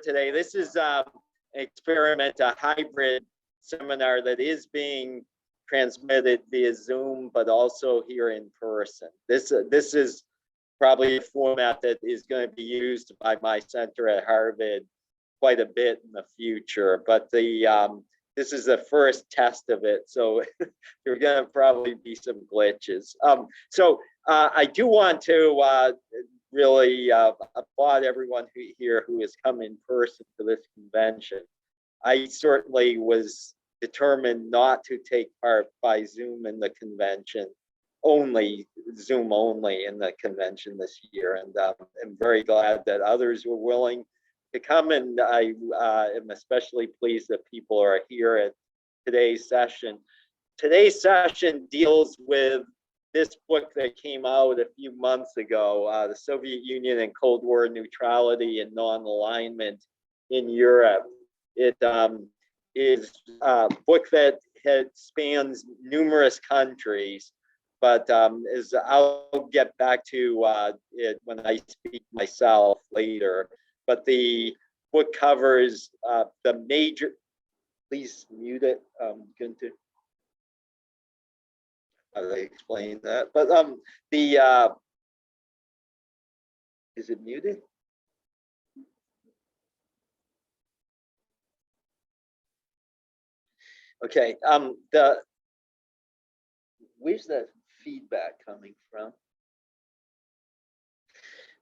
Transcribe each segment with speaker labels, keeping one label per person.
Speaker 1: today. This is an experiment, a hybrid seminar that is being transmitted via Zoom, but also here in person. This is probably a format that is going to be used by my center at Harvard quite a bit in the future, but this is the first test of it, so there are going to probably be some glitches. I do want to really applaud everyone here who has come in person to this convention. I certainly was determined not to take part by Zoom in the convention, Zoom only in the convention this year, and I'm very glad that others were willing to come, and I am especially pleased that people are here at today's session. Today's session deals with this book that came out a few months ago, The Soviet Union and Cold War Neutrality and Non-Alignment in Europe. It is a book that spans numerous countries, but I'll get back to it when I speak myself later. But the book covers the major, please mute it, Günter. How do I explain that? But is it muted? Okay, where's that feedback coming from?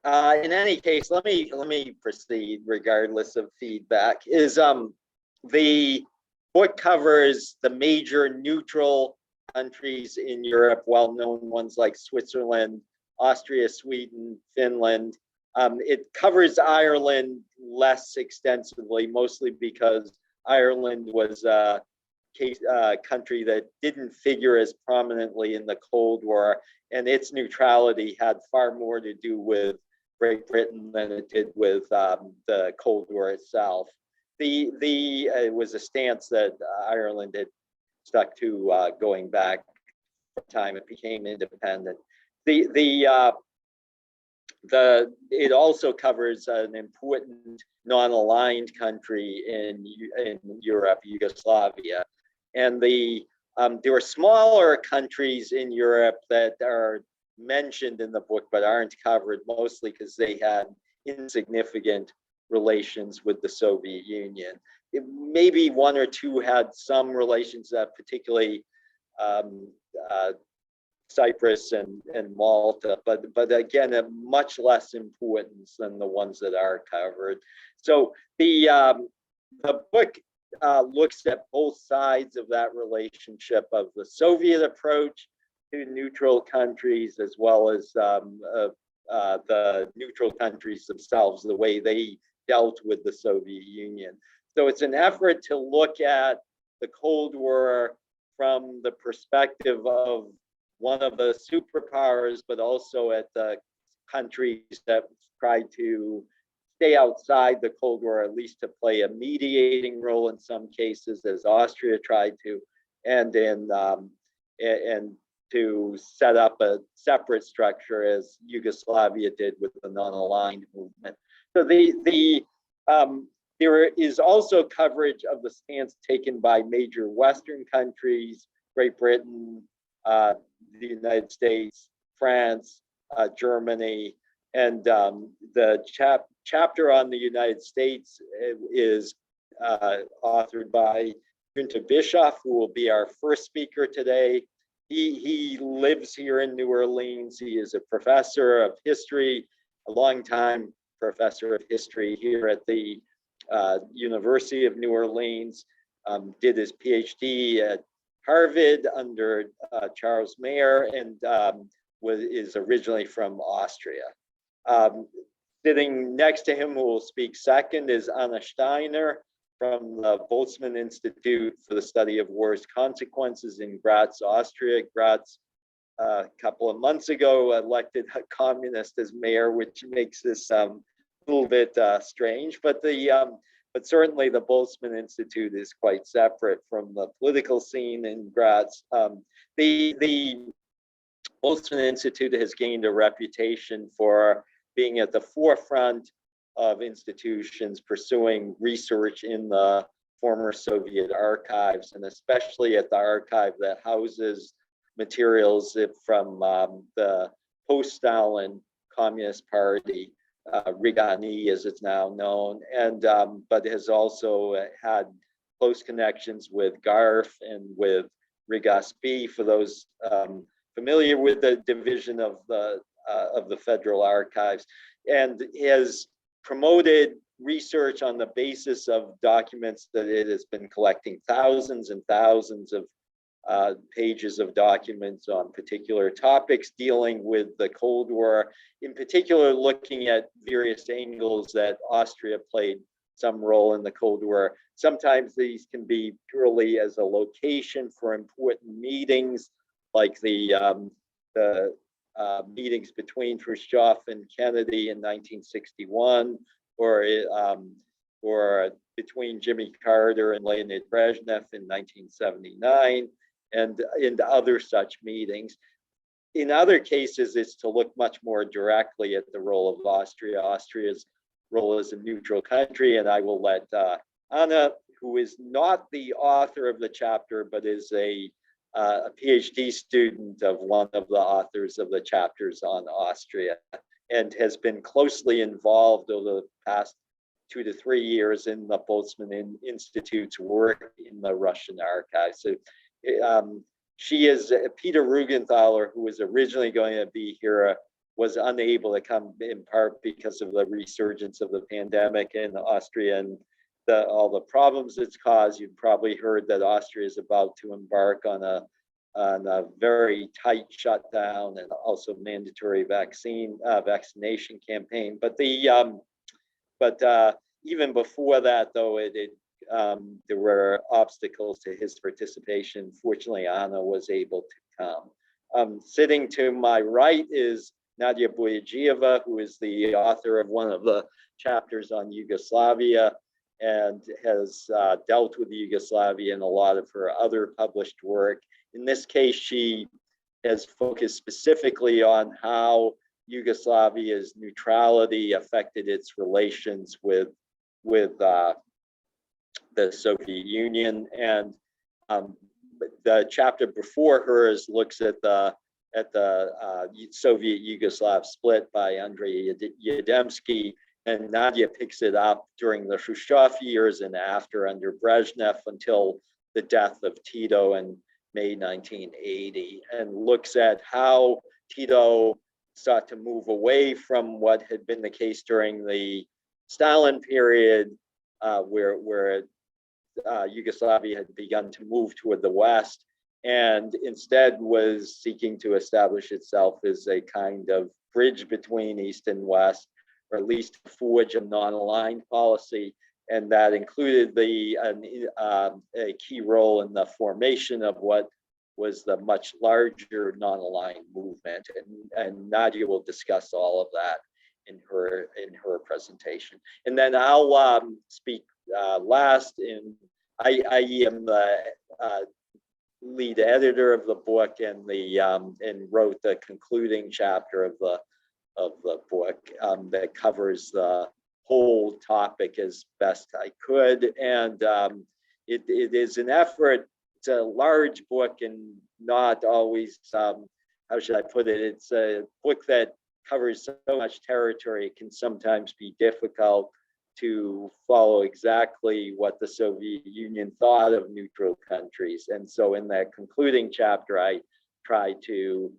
Speaker 1: In any case, let me proceed regardless of feedback. The book covers the major neutral countries in Europe, well-known ones like Switzerland, Austria, Sweden, Finland. It covers Ireland less extensively, mostly because Ireland was a country that didn't figure as prominently in the Cold War, and its neutrality had far more to do with Great Britain than it did with the Cold War itself. It was a stance that Ireland had stuck to going back from the time it became independent. It also covers an important non-aligned country in Europe, Yugoslavia, and there were smaller countries in Europe that are mentioned in the book but aren't covered, mostly because they had insignificant relations with the Soviet Union. Maybe one or two had some relations, particularly Cyprus and Malta, but again, of much less importance than the ones that are covered. So the book looks at both sides of that relationship of the Soviet approach to neutral countries, as well as the neutral countries themselves, the way they dealt with the Soviet Union. So it's an effort to look at the Cold War from the perspective of one of the superpowers, but also at the countries that tried to stay outside the Cold War, at least to play a mediating role in some cases, as Austria tried to, and to set up a separate structure, as Yugoslavia did with the non-aligned movement. So there is also coverage of the stance taken by major Western countries, Great Britain, the United States, France, Germany, and the chapter on the United States is authored by Günter Bischof, who will be our first speaker today. He lives here in New Orleans. He is a professor of history, a longtime professor of history here at the University of New Orleans. Did his PhD at Harvard under Charles Mayer, and is originally from Austria. Sitting next to him, who will speak second, is Anna Steiner from the Boltzmann Institute for the Study of War's Consequences in Graz, Austria. Graz, a couple of months ago, elected a communist as mayor, which makes this a little bit strange, but certainly the Boltzmann Institute is quite separate from the political scene in Graz. The Boltzmann Institute has gained a reputation for being at the forefront of institutions pursuing research in the former Soviet archives, and especially at the archive that houses materials from the post-Stalin Communist Party, Rigani as it's now known, and but has also had close connections with GARF and with Rigaspi, for those familiar with the division of the Federal Archives, and has promoted research on the basis of documents that it has been collecting, thousands and thousands of pages of documents on particular topics dealing with the Cold War, in particular looking at various angles that Austria played some role in the Cold War. Sometimes these can be purely as a location for important meetings, like the meetings between Khrushchev and Kennedy in 1961, or between Jimmy Carter and Leonid Brezhnev in 1979, and in other such meetings. In other cases, it's to look much more directly at the role of Austria, Austria's role as a neutral country, and I will let Anna, who is not the author of the chapter, but is a PhD student of one of the authors of the chapters on Austria, and has been closely involved over the past 2 to 3 years in the Boltzmann Institute's work in the Russian archives. So she is Peter Rugenthaler, who was originally going to be here, was unable to come in part because of the resurgence of the pandemic in Austria and all the problems it's caused. You've probably heard that Austria is about to embark on a very tight shutdown and also mandatory vaccination campaign. But even before that, though, there were obstacles to his participation. Fortunately, Anna was able to come. Sitting to my right is Nadia Boyajieva, who is the author of one of the chapters on Yugoslavia and has dealt with Yugoslavia in a lot of her other published work. In this case, she has focused specifically on how Yugoslavia's neutrality affected its relations with the Soviet Union, and the chapter before hers looks at the Soviet Yugoslav split by Andrei Yademsky, and Nadia picks it up during the Khrushchev years and after under Brezhnev until the death of Tito in May 1980, and looks at how Tito sought to move away from what had been the case during the Stalin period, where Yugoslavia had begun to move toward the West, and instead was seeking to establish itself as a kind of bridge between East and West, or at least forge a non-aligned policy. And that included a key role in the formation of what was the much larger non-aligned movement. And Nadia will discuss all of that in her presentation. And then I'll speak last. I am the lead editor of the book and wrote the concluding chapter of the book that covers the whole topic as best I could. And it is an effort. It's a large book and not always, how should I put it? It's a book that covers so much territory, it can sometimes be difficult to follow exactly what the Soviet Union thought of neutral countries. And so in that concluding chapter, I try to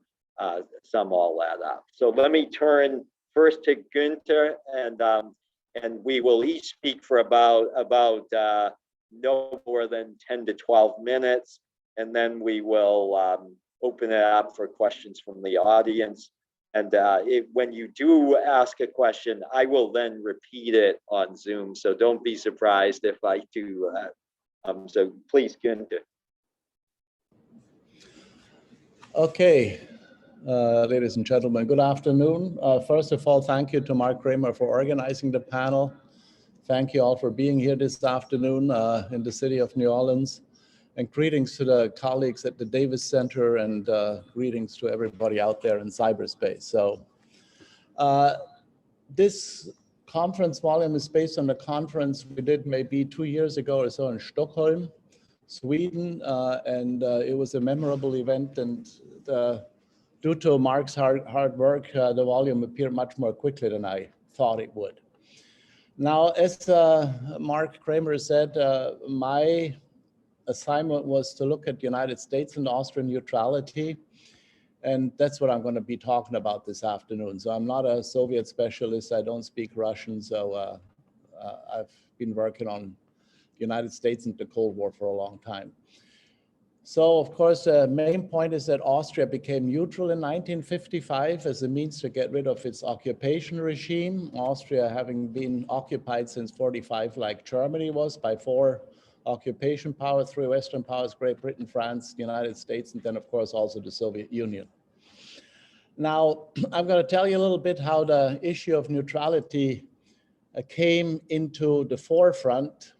Speaker 1: sum all that up. So let me turn first to Günter, and we will each speak for about no more than 10 to 12 minutes. And then we will open it up for questions from the audience. And when you do ask a question, I will then repeat it on Zoom. So don't be surprised if I do that. So please, Günter.
Speaker 2: Okay, ladies and gentlemen, good afternoon. First of all, thank you to Mark Kramer for organizing the panel. Thank you all for being here this afternoon in the city of New Orleans. And greetings to the colleagues at the Davis Center, and greetings to everybody out there in cyberspace. So this conference volume is based on the conference we did maybe 2 years ago or so in Stockholm, Sweden, and it was a memorable event. And due to Mark's hard work, the volume appeared much more quickly than I thought it would. Now, as Mark Kramer said, my assignment was to look at the United States and Austrian neutrality. And that's what I'm going to be talking about this afternoon. So I'm not a Soviet specialist. I don't speak Russian. So I've been working on the United States and the Cold War for a long time. So, of course, the main point is that Austria became neutral in 1955 as a means to get rid of its occupation regime. Austria having been occupied since 45, like Germany was, by 4 occupation powers, 3 Western powers, Great Britain, France, the United States, and then, of course, also the Soviet Union. Now, I'm going to tell you a little bit how the issue of neutrality came into the forefront.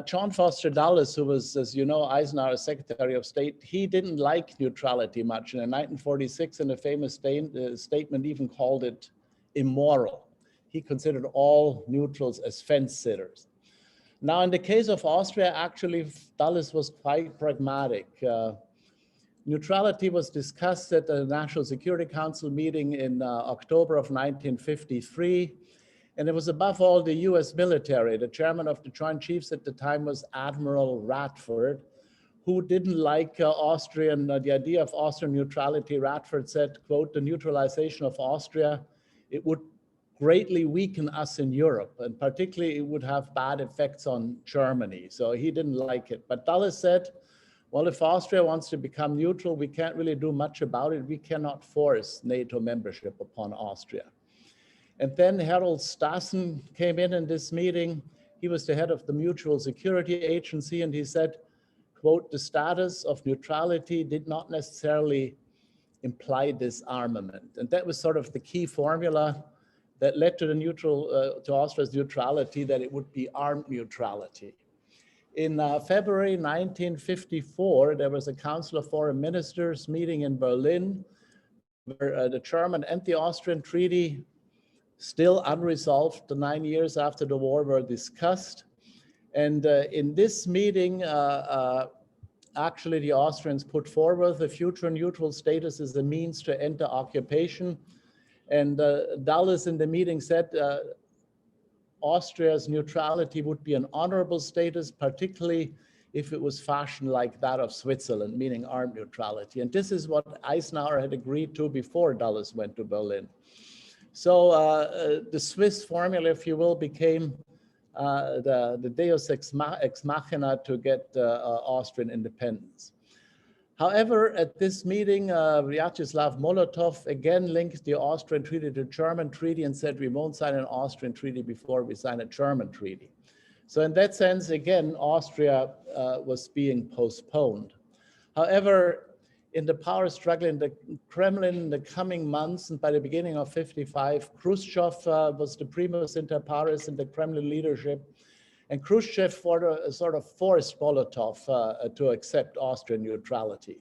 Speaker 2: John Foster Dulles, who was, as you know, Eisenhower's Secretary of State, he didn't like neutrality much. And in 1946, in a famous statement, even called it immoral. He considered all neutrals as fence sitters. Now, in the case of Austria, actually, Dulles was quite pragmatic. Neutrality was discussed at the National Security Council meeting in October of 1953. And it was above all the U.S. military. The chairman of the Joint Chiefs at the time was Admiral Radford, who didn't like the idea of Austrian neutrality. Radford said, quote, "The neutralization of Austria, it would greatly weaken us in Europe, and particularly it would have bad effects on Germany." So he didn't like it. But Dulles said, well, if Austria wants to become neutral, we can't really do much about it. We cannot force NATO membership upon Austria. And then Harold Stassen came in this meeting. He was the head of the Mutual Security Agency, and he said, quote, "The status of neutrality did not necessarily imply disarmament." And that was sort of the key formula that led to to Austria's neutrality, that it would be armed neutrality. In February 1954, there was a Council of Foreign Ministers meeting in Berlin, where the German and the Austrian treaty, still unresolved 9 years after the war, were discussed. And in this meeting, actually the Austrians put forward the future neutral status as a means to enter occupation. And Dulles in the meeting said Austria's neutrality would be an honorable status, particularly if it was fashioned like that of Switzerland, meaning armed neutrality. And this is what Eisenhower had agreed to before Dulles went to Berlin. So the Swiss formula, if you will, became the deus ex machina to get Austrian independence. However, at this meeting, Vyacheslav Molotov again linked the Austrian treaty to German treaty and said, we won't sign an Austrian treaty before we sign a German treaty. So in that sense, again, Austria was being postponed. However, in the power struggle in the Kremlin in the coming months, and by the beginning of 55, Khrushchev was the primus inter pares in the Kremlin leadership. And Khrushchev sort of forced Molotov to accept Austrian neutrality.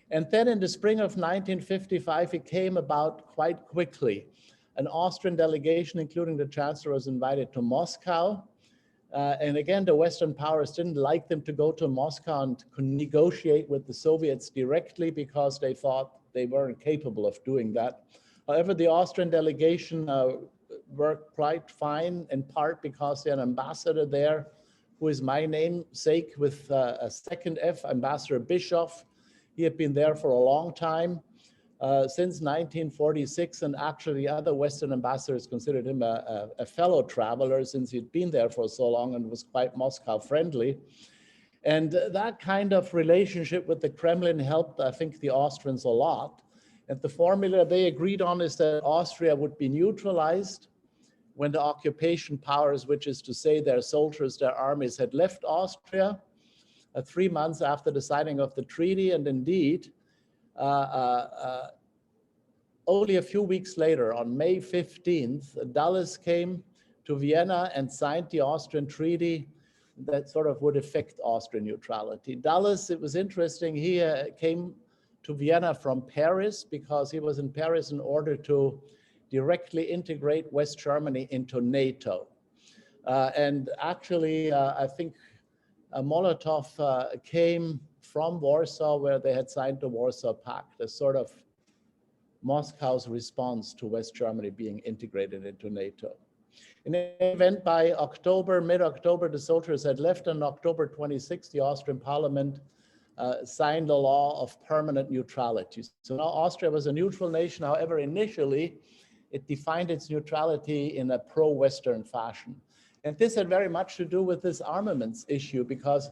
Speaker 2: And then in the spring of 1955, it came about quite quickly. An Austrian delegation, including the chancellor, was invited to Moscow. And again, the Western powers didn't like them to go to Moscow and negotiate with the Soviets directly because they thought they weren't capable of doing that. However, the Austrian delegation worked quite fine, in part because they had an ambassador there, who is my namesake with a second F, Ambassador Bischof. He had been there for a long time, since 1946, and actually the other Western ambassadors considered him a fellow traveler since he'd been there for so long and was quite Moscow friendly. And that kind of relationship with the Kremlin helped, I think, the Austrians a lot. And the formula they agreed on is that Austria would be neutralized when the occupation powers, which is to say their soldiers, their armies, had left Austria 3 months after the signing of the treaty. And indeed, only a few weeks later, on May 15th, Dulles came to Vienna and signed the Austrian treaty that sort of would affect Austrian neutrality. Dulles, it was interesting, he came to Vienna from Paris because he was in Paris in order to directly integrate West Germany into NATO. And actually, I think Molotov came from Warsaw, where they had signed the Warsaw Pact, as sort of Moscow's response to West Germany being integrated into NATO. In the event, by October, mid-October, the soldiers had left. On October 26, the Austrian parliament signed a law of permanent neutrality. So now Austria was a neutral nation. However, initially, it defined its neutrality in a pro-Western fashion. And this had very much to do with this armaments issue because,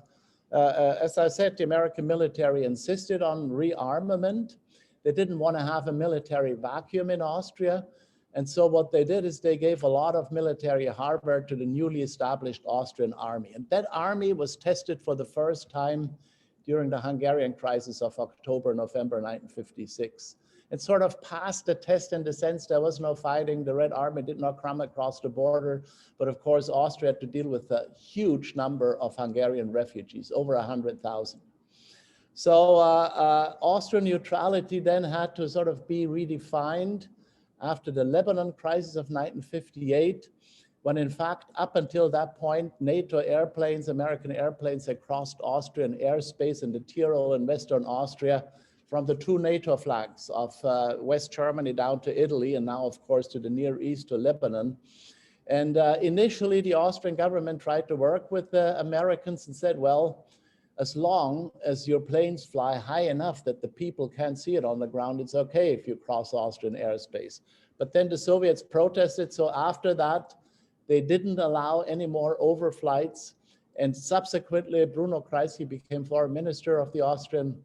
Speaker 2: as I said, the American military insisted on rearmament. They didn't want to have a military vacuum in Austria. And so what they did is they gave a lot of military hardware to the newly established Austrian army. And that army was tested for the first time during the Hungarian crisis of October, November 1956. It sort of passed the test in the sense there was no fighting. The Red Army did not come across the border. But of course, Austria had to deal with a huge number of Hungarian refugees, over 100,000. So Austrian neutrality then had to sort of be redefined after the Lebanon crisis of 1958, when in fact, up until that point, NATO airplanes, American airplanes had crossed Austrian airspace in the Tyrol and Western Austria from the two NATO flags of West Germany down to Italy, and now, of course, to the Near East, to Lebanon. And initially, the Austrian government tried to work with the Americans and said, well, as long as your planes fly high enough that the people can't see it on the ground, it's okay if you cross Austrian airspace. But then the Soviets protested, so after that, they didn't allow any more overflights. And subsequently, Bruno Kreisky became foreign minister of the Austrian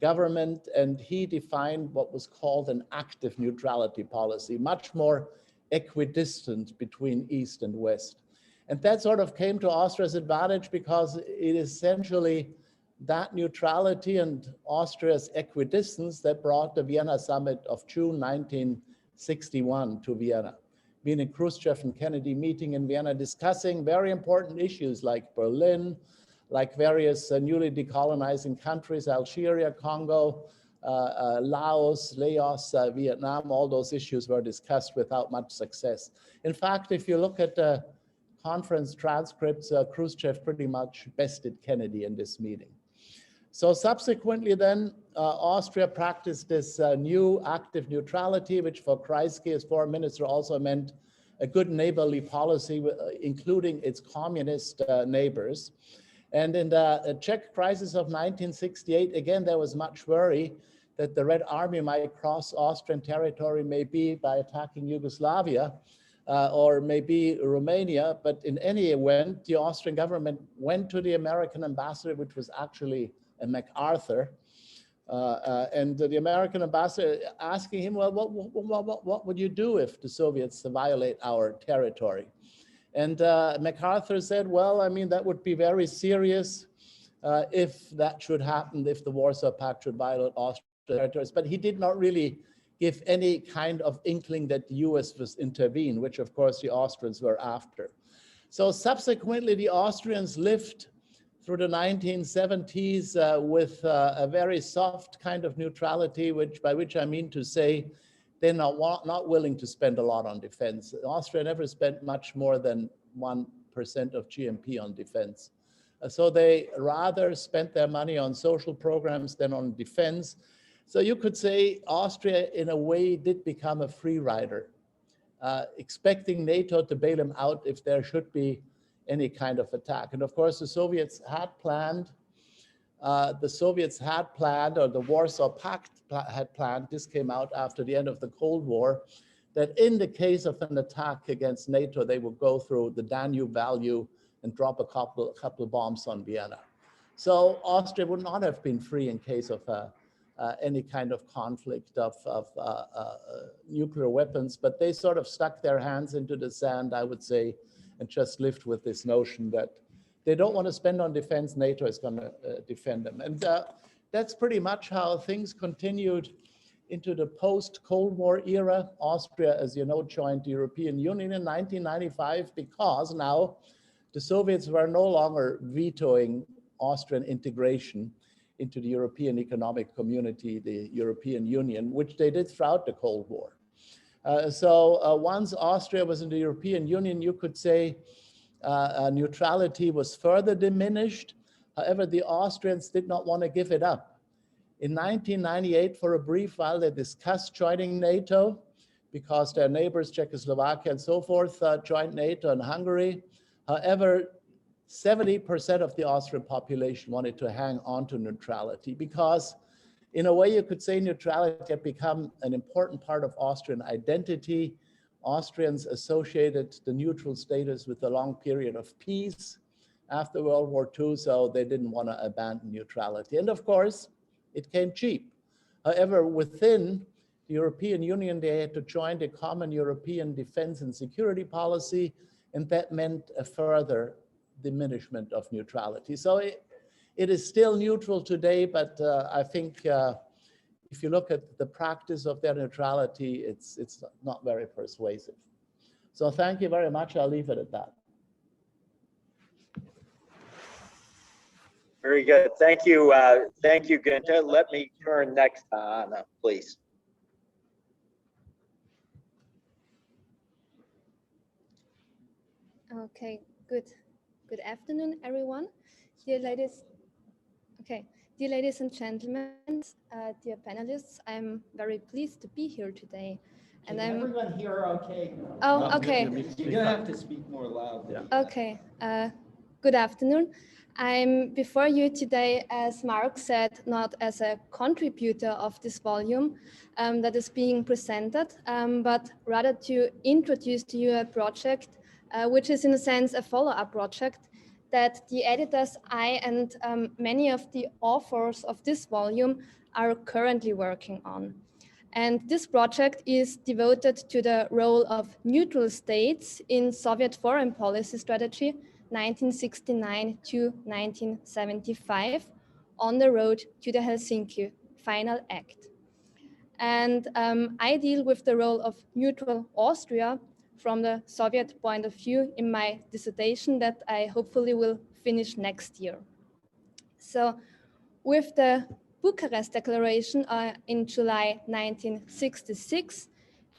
Speaker 2: government, and he defined what was called an active neutrality policy, much more equidistant between East and West. And that sort of came to Austria's advantage because it essentially that neutrality and Austria's equidistance that brought the Vienna summit of June 1961 to Vienna, meaning Khrushchev and Kennedy meeting in Vienna, discussing very important issues like Berlin, like various newly decolonizing countries, Algeria, Congo, Laos, Vietnam. All those issues were discussed without much success. In fact, if you look at the conference transcripts, Khrushchev pretty much bested Kennedy in this meeting. So subsequently then, Austria practiced this new active neutrality, which for Kreisky as foreign minister also meant a good neighborly policy, including its communist neighbors. And in the Czech crisis of 1968, again, there was much worry that the Red Army might cross Austrian territory, maybe by attacking Yugoslavia, or maybe Romania. But in any event, the Austrian government went to the American ambassador, which was actually a MacArthur, and the American ambassador asking him, well, what would you do if the Soviets violate our territory? And MacArthur said, well, I mean, that would be very serious if that should happen, if the Warsaw Pact should violate Austrian territories. But he did not really give any kind of inkling that the US was intervene, which of course the Austrians were after. So subsequently, the Austrians lived through the 1970s with a very soft kind of neutrality, by which I mean to say they're not willing to spend a lot on defense. Austria never spent much more than 1% of GNP on defense. So they rather spent their money on social programs than on defense. So you could say Austria, in a way, did become a free rider, expecting NATO to bail them out if there should be any kind of attack. And of course, the Soviets had planned, or the Warsaw Pact had planned, this came out after the end of the Cold War, that in the case of an attack against NATO, they would go through the Danube Valley and drop a couple bombs on Vienna. So Austria would not have been free in case of any kind of conflict of nuclear weapons, but they sort of stuck their hands into the sand, I would say, and just lived with this notion that they don't want to spend on defense, NATO is going to defend them. And that's pretty much how things continued into the post-Cold War era. Austria, as you know, joined the European Union in 1995 because now the Soviets were no longer vetoing Austrian integration into the European Economic Community, the European Union, which they did throughout the Cold War. Once Austria was in the European Union, you could say neutrality was further diminished. However, the Austrians did not want to give it up. In 1998, for a brief while, they discussed joining NATO because their neighbors, Czechoslovakia and so forth, joined NATO and Hungary. However, 70% of the Austrian population wanted to hang on to neutrality because, in a way, you could say neutrality had become an important part of Austrian identity. Austrians associated the neutral status with a long period of peace after World War II, so they didn't want to abandon neutrality. And of course, it came cheap. However, within the European Union, they had to join the common European defense and security policy, and that meant a further diminishment of neutrality. So it is still neutral today, but I think if you look at the practice of their neutrality, it's not very persuasive. So thank you very much. I'll leave it at that.
Speaker 1: Very good. Thank you, Günter. Let me turn next to Anna, please.
Speaker 3: Okay, good afternoon, everyone. Dear ladies and gentlemen, dear panelists, I'm very pleased to be here today.
Speaker 4: And everyone here okay?
Speaker 3: Oh, okay.
Speaker 4: You're gonna have to speak more loudly.
Speaker 2: Yeah.
Speaker 3: Okay, good afternoon. I'm before you today, as Mark said, not as a contributor of this volume that is being presented, but rather to introduce to you a project which is in a sense a follow-up project that the editors, I and many of the authors of this volume are currently working on. And this project is devoted to the role of neutral states in Soviet foreign policy strategy 1969 to 1975 on the road to the Helsinki Final Act. And I deal with the role of neutral Austria from the Soviet point of view in my dissertation that I hopefully will finish next year. So with the Bucharest Declaration in July 1966,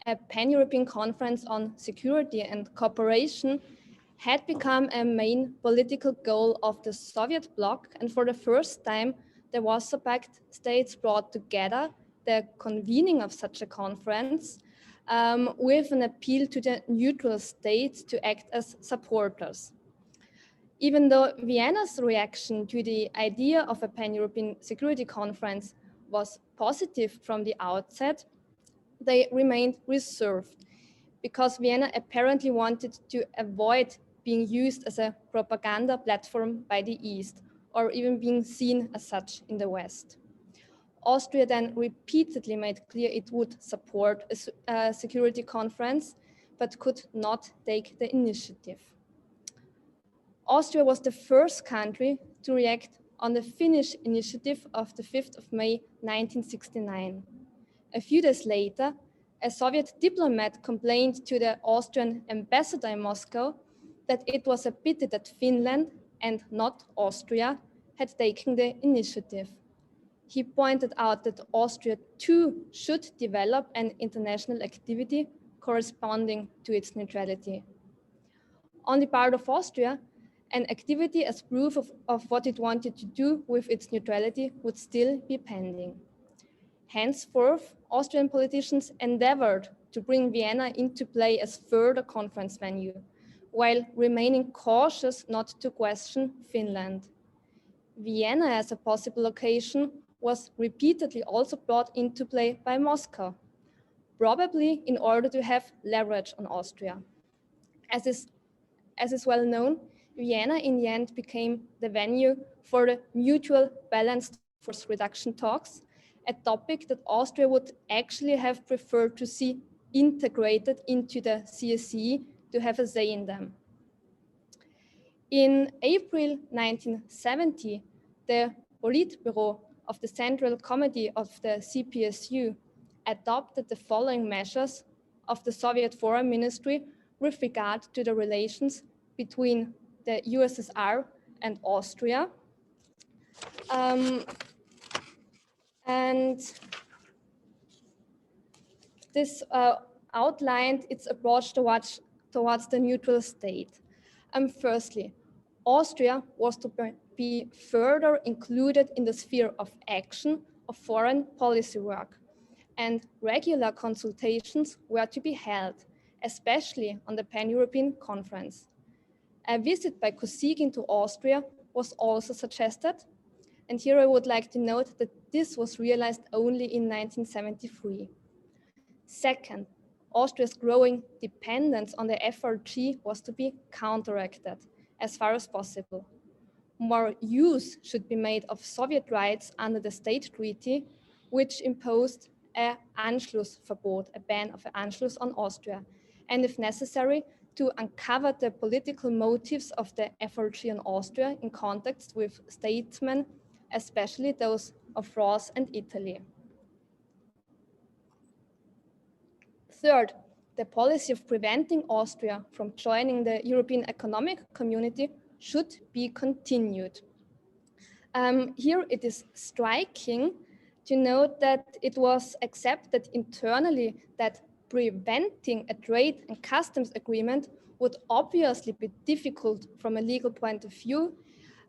Speaker 3: a pan-European conference on security and cooperation had become a main political goal of the Soviet bloc, and for the first time, the Warsaw Pact states brought together the convening of such a conference with an appeal to the neutral states to act as supporters. Even though Vienna's reaction to the idea of a pan-European security conference was positive from the outset, they remained reserved because Vienna apparently wanted to avoid being used as a propaganda platform by the East or even being seen as such in the West. Austria then repeatedly made clear it would support a security conference, but could not take the initiative. Austria was the first country to react on the Finnish initiative of the 5th of May 1969. A few days later, a Soviet diplomat complained to the Austrian ambassador in Moscow that it was a pity that Finland and not Austria had taken the initiative. He pointed out that Austria too should develop an international activity corresponding to its neutrality. On the part of Austria, an activity as proof of what it wanted to do with its neutrality would still be pending. Henceforth, Austrian politicians endeavored to bring Vienna into play as further conference venue, while remaining cautious not to question Finland. Vienna as a possible location was repeatedly also brought into play by Moscow, probably in order to have leverage on Austria. As is well known, Vienna in the end became the venue for the mutual balanced force reduction talks, a topic that Austria would actually have preferred to see integrated into the CSCE to have a say in them. In April 1970, the Politburo of the Central Committee of the CPSU adopted the following measures of the Soviet Foreign Ministry with regard to the relations between the USSR and Austria. And this outlined its approach towards the neutral state. Firstly, Austria was to be further included in the sphere of action of foreign policy work, and regular consultations were to be held, especially on the Pan-European Conference. A visit by Kosygin to Austria was also suggested, and here I would like to note that this was realized only in 1973. Second, Austria's growing dependence on the FRG was to be counteracted as far as possible. More use should be made of Soviet rights under the State Treaty, which imposed an Anschlussverbot, a ban of Anschluss on Austria, and if necessary, to uncover the political motives of the FRG on Austria in context with statesmen, especially those of France and Italy. Third, the policy of preventing Austria from joining the European Economic Community should be continued. Here it is striking to note that it was accepted internally that preventing a trade and customs agreement would obviously be difficult from a legal point of view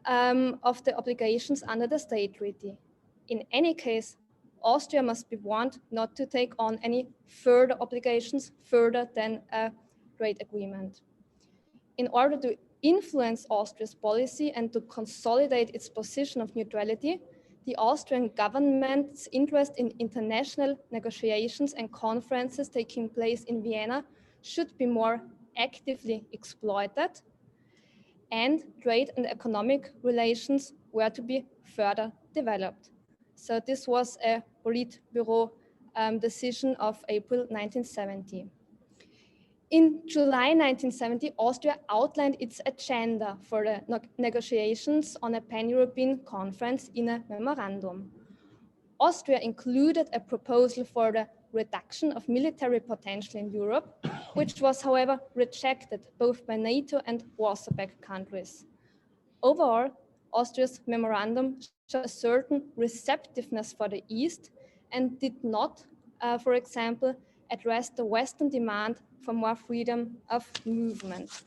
Speaker 3: of the obligations under the State Treaty. In any case, Austria must be warned not to take on any further obligations further than a trade agreement. In order to influence Austria's policy and to consolidate its position of neutrality, the Austrian government's interest in international negotiations and conferences taking place in Vienna should be more actively exploited, and trade and economic relations were to be further developed. So this was a Politburo decision of April 1970. In July 1970, Austria outlined its agenda for the negotiations on a pan-European conference in a memorandum. Austria included a proposal for the reduction of military potential in Europe, which was, however, rejected both by NATO and Warsaw Pact countries. Overall, Austria's memorandum showed a certain receptiveness for the East and did not, for example, address the Western demand for more freedom of movement.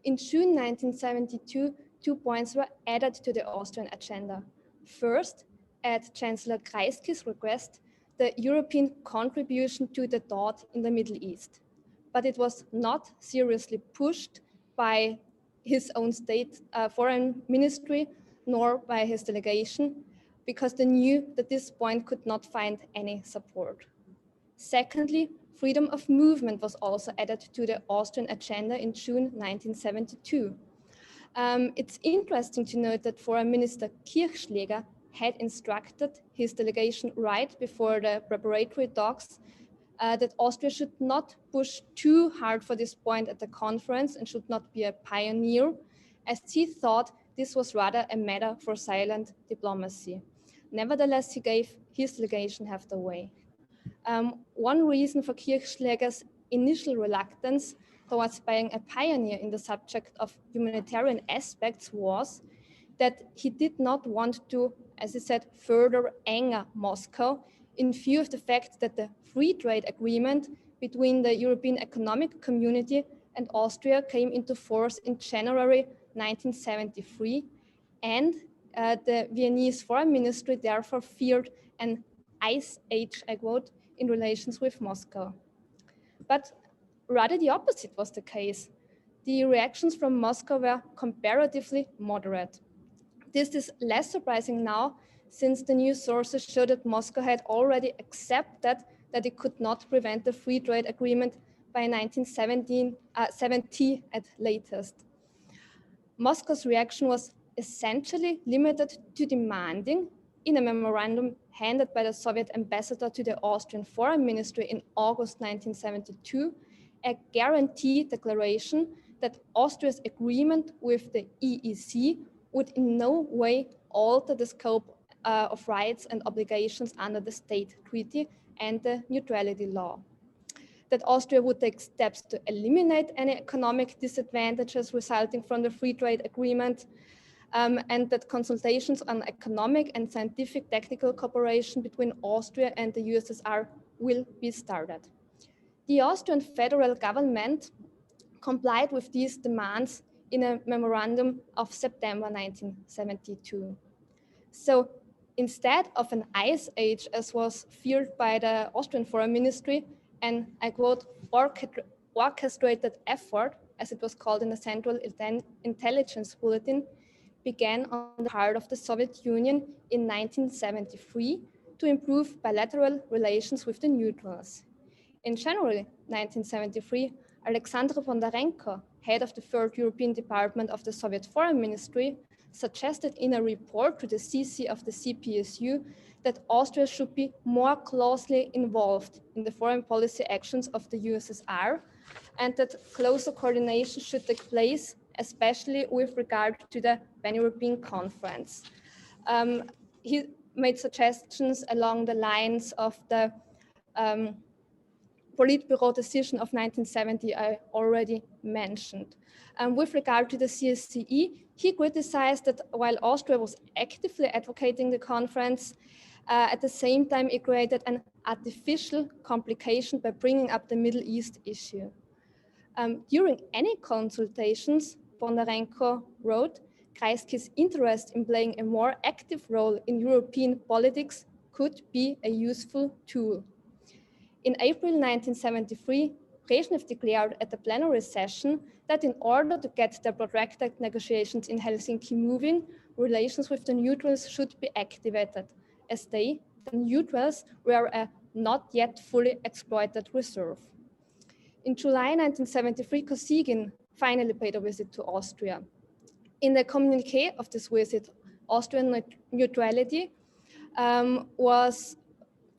Speaker 3: In June 1972, 2 points were added to the Austrian agenda. First, at Chancellor Kreisky's request, the European contribution to the thought in the Middle East. But it was not seriously pushed by his own state foreign ministry, nor by his delegation, because they knew that this point could not find any support. Secondly, freedom of movement was also added to the Austrian agenda in June 1972. It's interesting to note that Foreign Minister Kirchschläger had instructed his delegation right before the preparatory talks that Austria should not push too hard for this point at the conference and should not be a pioneer, as he thought this was rather a matter for silent diplomacy. Nevertheless, he gave his delegation half the way. One reason for Kirchschläger's initial reluctance towards being a pioneer in the subject of humanitarian aspects was that he did not want to, as he said, further anger Moscow in view of the fact that the free trade agreement between the European Economic Community and Austria came into force in January 1973, and the Viennese Foreign Ministry therefore feared an ice age, I quote, in relations with Moscow. But rather the opposite was the case. The reactions from Moscow were comparatively moderate. This is less surprising now, since the news sources show that Moscow had already accepted that it could not prevent the free trade agreement by 1970 at latest. Moscow's reaction was essentially limited to demanding, in a memorandum handed by the Soviet ambassador to the Austrian Foreign Ministry in August 1972, a guarantee declaration that Austria's agreement with the EEC would in no way alter the scope of rights and obligations under the State Treaty and the Neutrality Law. That Austria would take steps to eliminate any economic disadvantages resulting from the free trade agreement, and that consultations on economic and scientific technical cooperation between Austria and the USSR will be started. The Austrian federal government complied with these demands in a memorandum of September 1972. So instead of an ice age, as was feared by the Austrian Foreign Ministry, and I quote, orchestrated effort, as it was called in the Central Intelligence Bulletin, began on the part of the Soviet Union in 1973 to improve bilateral relations with the neutrals. In January 1973, Alexander Bondarenko, head of the Third European Department of the Soviet Foreign Ministry, suggested in a report to the CC of the CPSU that Austria should be more closely involved in the foreign policy actions of the USSR and that closer coordination should take place, especially with regard to the Pan-European Conference. He made suggestions along the lines of the Politburo decision of 1970 I already mentioned. With regard to the CSCE, he criticized that while Austria was actively advocating the conference, at the same time it created an artificial complication by bringing up the Middle East issue. During any consultations, Bondarenko wrote, Kreisky's interest in playing a more active role in European politics could be a useful tool. In April 1973, Brezhnev declared at the plenary session that in order to get the protracted negotiations in Helsinki moving, relations with the neutrals should be activated, as they, the neutrals, were a not yet fully exploited reserve. In July 1973, Kosygin finally paid a visit to Austria. In the communique of this visit, Austrian neutrality was,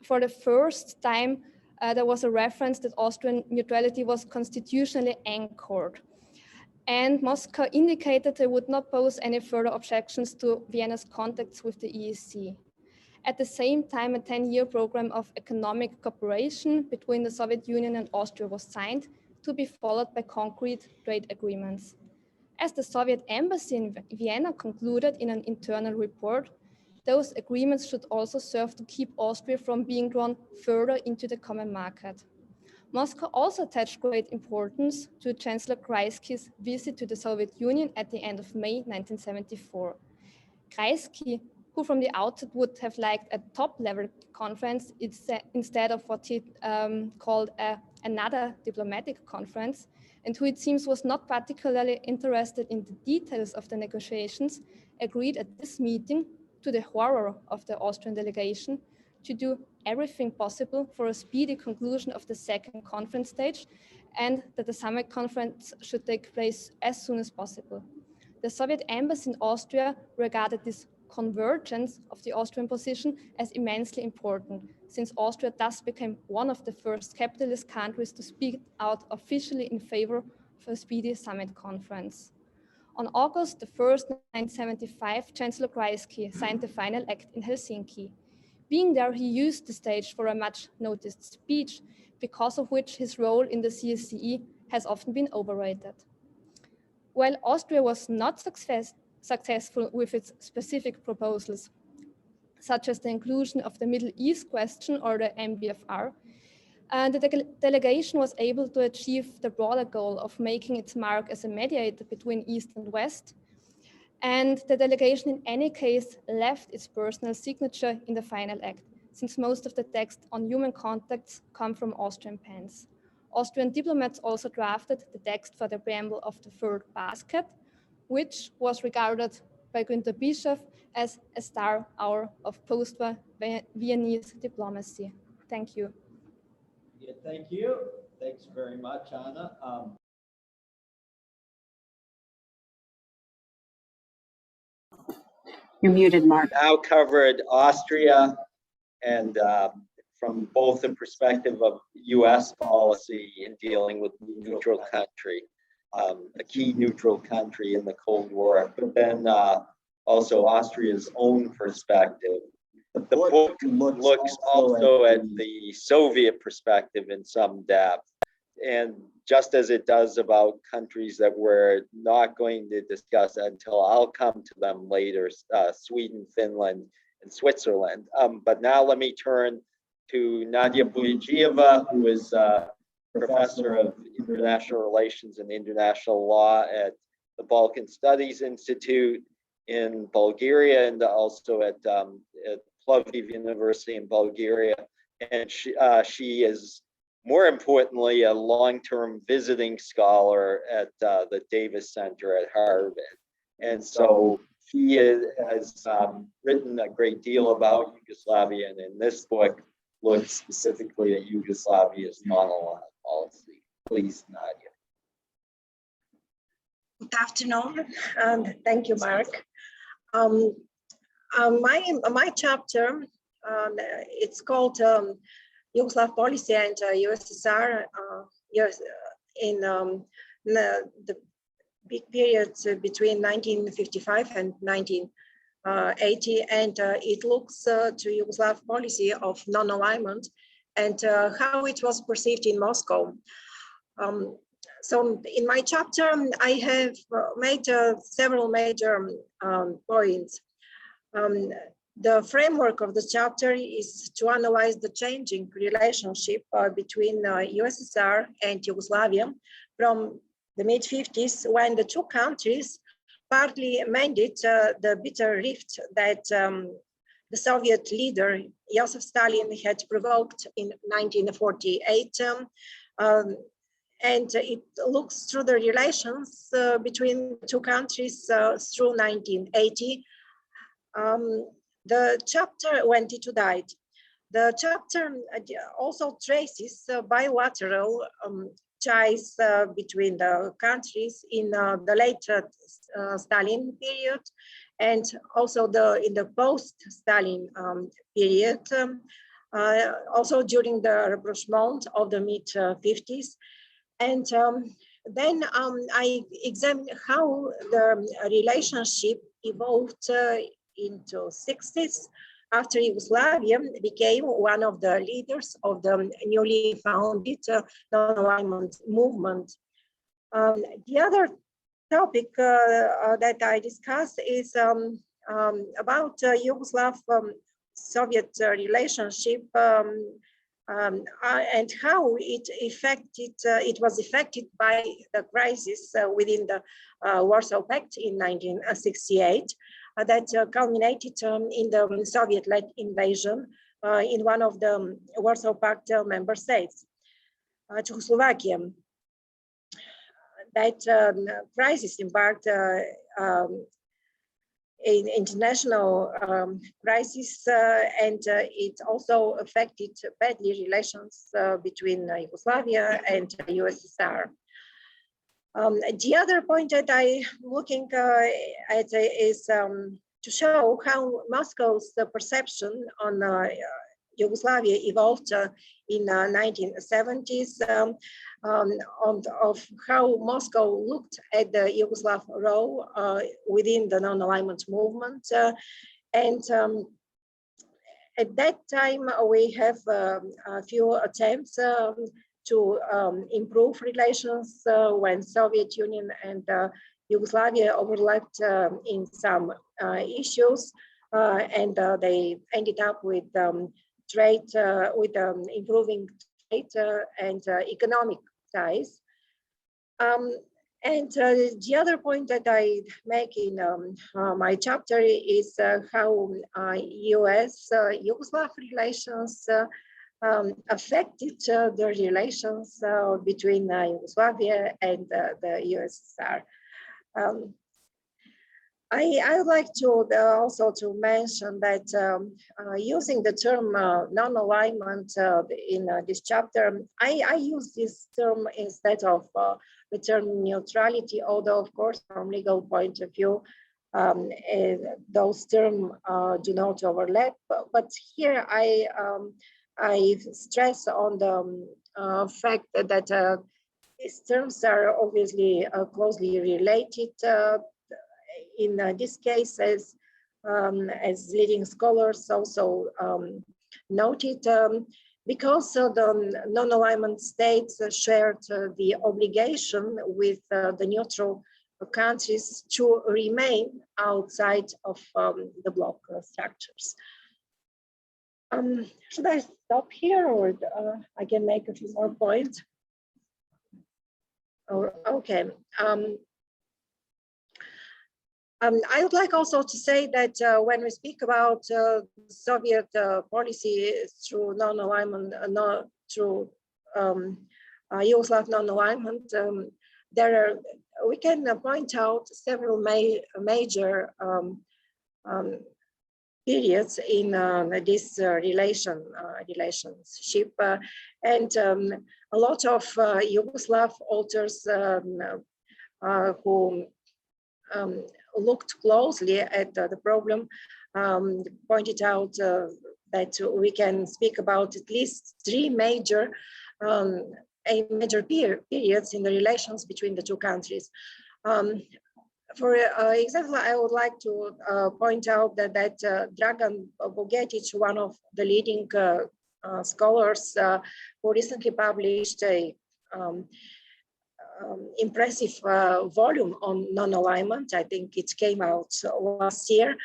Speaker 3: for the first time, there was a reference that Austrian neutrality was constitutionally anchored. And Moscow indicated they would not pose any further objections to Vienna's contacts with the EEC. At the same time, a 10-year program of economic cooperation between the Soviet Union and Austria was signed, to be followed by concrete trade agreements. As the Soviet embassy in Vienna concluded in an internal report, those agreements should also serve to keep Austria from being drawn further into the common market. Moscow also attached great importance to Chancellor Kreisky's visit to the Soviet Union at the end of May 1974. Kreisky, who from the outset would have liked a top-level conference instead of what he called another diplomatic conference, and who it seems was not particularly interested in the details of the negotiations, agreed at this meeting, to the horror of the Austrian delegation, to do everything possible for a speedy conclusion of the second conference stage and that the summit conference should take place as soon as possible. The Soviet embassy in Austria regarded this convergence of the Austrian position as immensely important, since Austria thus became one of the first capitalist countries to speak out officially in favor of a speedy summit conference. On August 1st, 1975, Chancellor Kreisky signed the final act in Helsinki. Being there, he used the stage for a much-noticed speech, because of which his role in the CSCE has often been overrated. While Austria was not successful with its specific proposals, such as the inclusion of the Middle East question or the MBFR, the delegation was able to achieve the broader goal of making its mark as a mediator between East and West. And the delegation in any case left its personal signature in the final act, since most of the text on human contacts come from Austrian pens. Austrian diplomats also drafted the text for the preamble of the third basket, which was regarded by Günter Bischof as a star hour of post-war Viennese diplomacy. Thank you.
Speaker 1: Yeah, thank you. Thanks very much, Anna.
Speaker 5: You're muted, Mark.
Speaker 1: Now covered Austria and from both the perspective of U.S. policy in dealing with neutral country, a key neutral country in the Cold War, but then also Austria's own perspective. The book looks also at the Soviet perspective in some depth. And just as it does about countries that we're not going to discuss until I'll come to them later, Sweden, Finland, and Switzerland. But now let me turn to Nadia Boyajieva, who is professor of international relations and international law at the Balkan Studies Institute in Bulgaria, and also at Plovdiv University in Bulgaria. And she is, more importantly, a long-term visiting scholar at the Davis Center at Harvard. And so she has written a great deal about Yugoslavia, and in this book looks specifically at Yugoslavia's non-alignment policy. Please, Nadia.
Speaker 5: Good afternoon, and thank you, Mark. My chapter, it's called Yugoslav Policy and USSR in the big periods between 1955 and 1980, and it looks to Yugoslav policy of non-alignment and how it was perceived in Moscow. So in my chapter, I have made several major points. The framework of the chapter is to analyze the changing relationship between USSR and Yugoslavia from the mid-50s, when the two countries partly mended the bitter rift that the Soviet leader Joseph Stalin had provoked in 1948. And it looks through the relations between the two countries through 1980. The chapter, when Tito died, the chapter also traces bilateral ties between the countries in the late Stalin period, and also in the post-Stalin period, also during the rapprochement of the mid-50s. And then I examined how the relationship evolved into 60s, after Yugoslavia became one of the leaders of the newly founded non-alignment movement. The other topic that I discussed is about Yugoslav-Soviet relationship and how it was affected by the crisis within the Warsaw Pact in 1968. That culminated in the Soviet-led invasion in one of the Warsaw Pact member states, Czechoslovakia. That crisis embarked in international crisis, and it also affected badly relations between Yugoslavia and USSR. The other point that I'm looking at is to show how Moscow's perception on Yugoslavia evolved in 1970s, of how Moscow looked at the Yugoslav role within the non-alignment movement. And at that time, we have a few attempts to improve relations when Soviet Union and Yugoslavia overlapped in some issues, and they ended up with trade, with improving trade and economic ties. And the other point that I make in my chapter is how US-Yugoslav relations affected the relations between Yugoslavia and the USSR. I would like to also to mention that using the term non-alignment in this chapter, I use this term instead of the term neutrality, although of course from legal point of view, those terms do not overlap. But here I stress on the fact that these terms are obviously closely related. In this case, as leading scholars also noted, because the non-alignment states shared the obligation with the neutral countries to remain outside of the bloc structures. Should I stop here, or I can make a few more points? Okay. I would like also to say that when we speak about Soviet policy through non-alignment, through Yugoslav non-alignment, we can point out several major periods in this relationship, and a lot of Yugoslav authors who looked closely at the problem pointed out that we can speak about at least three major periods in the relations between the two countries. For example, I would like to point out that Dragan Bogetic, one of the leading scholars who recently published a impressive volume on non-alignment. I think it came out last year.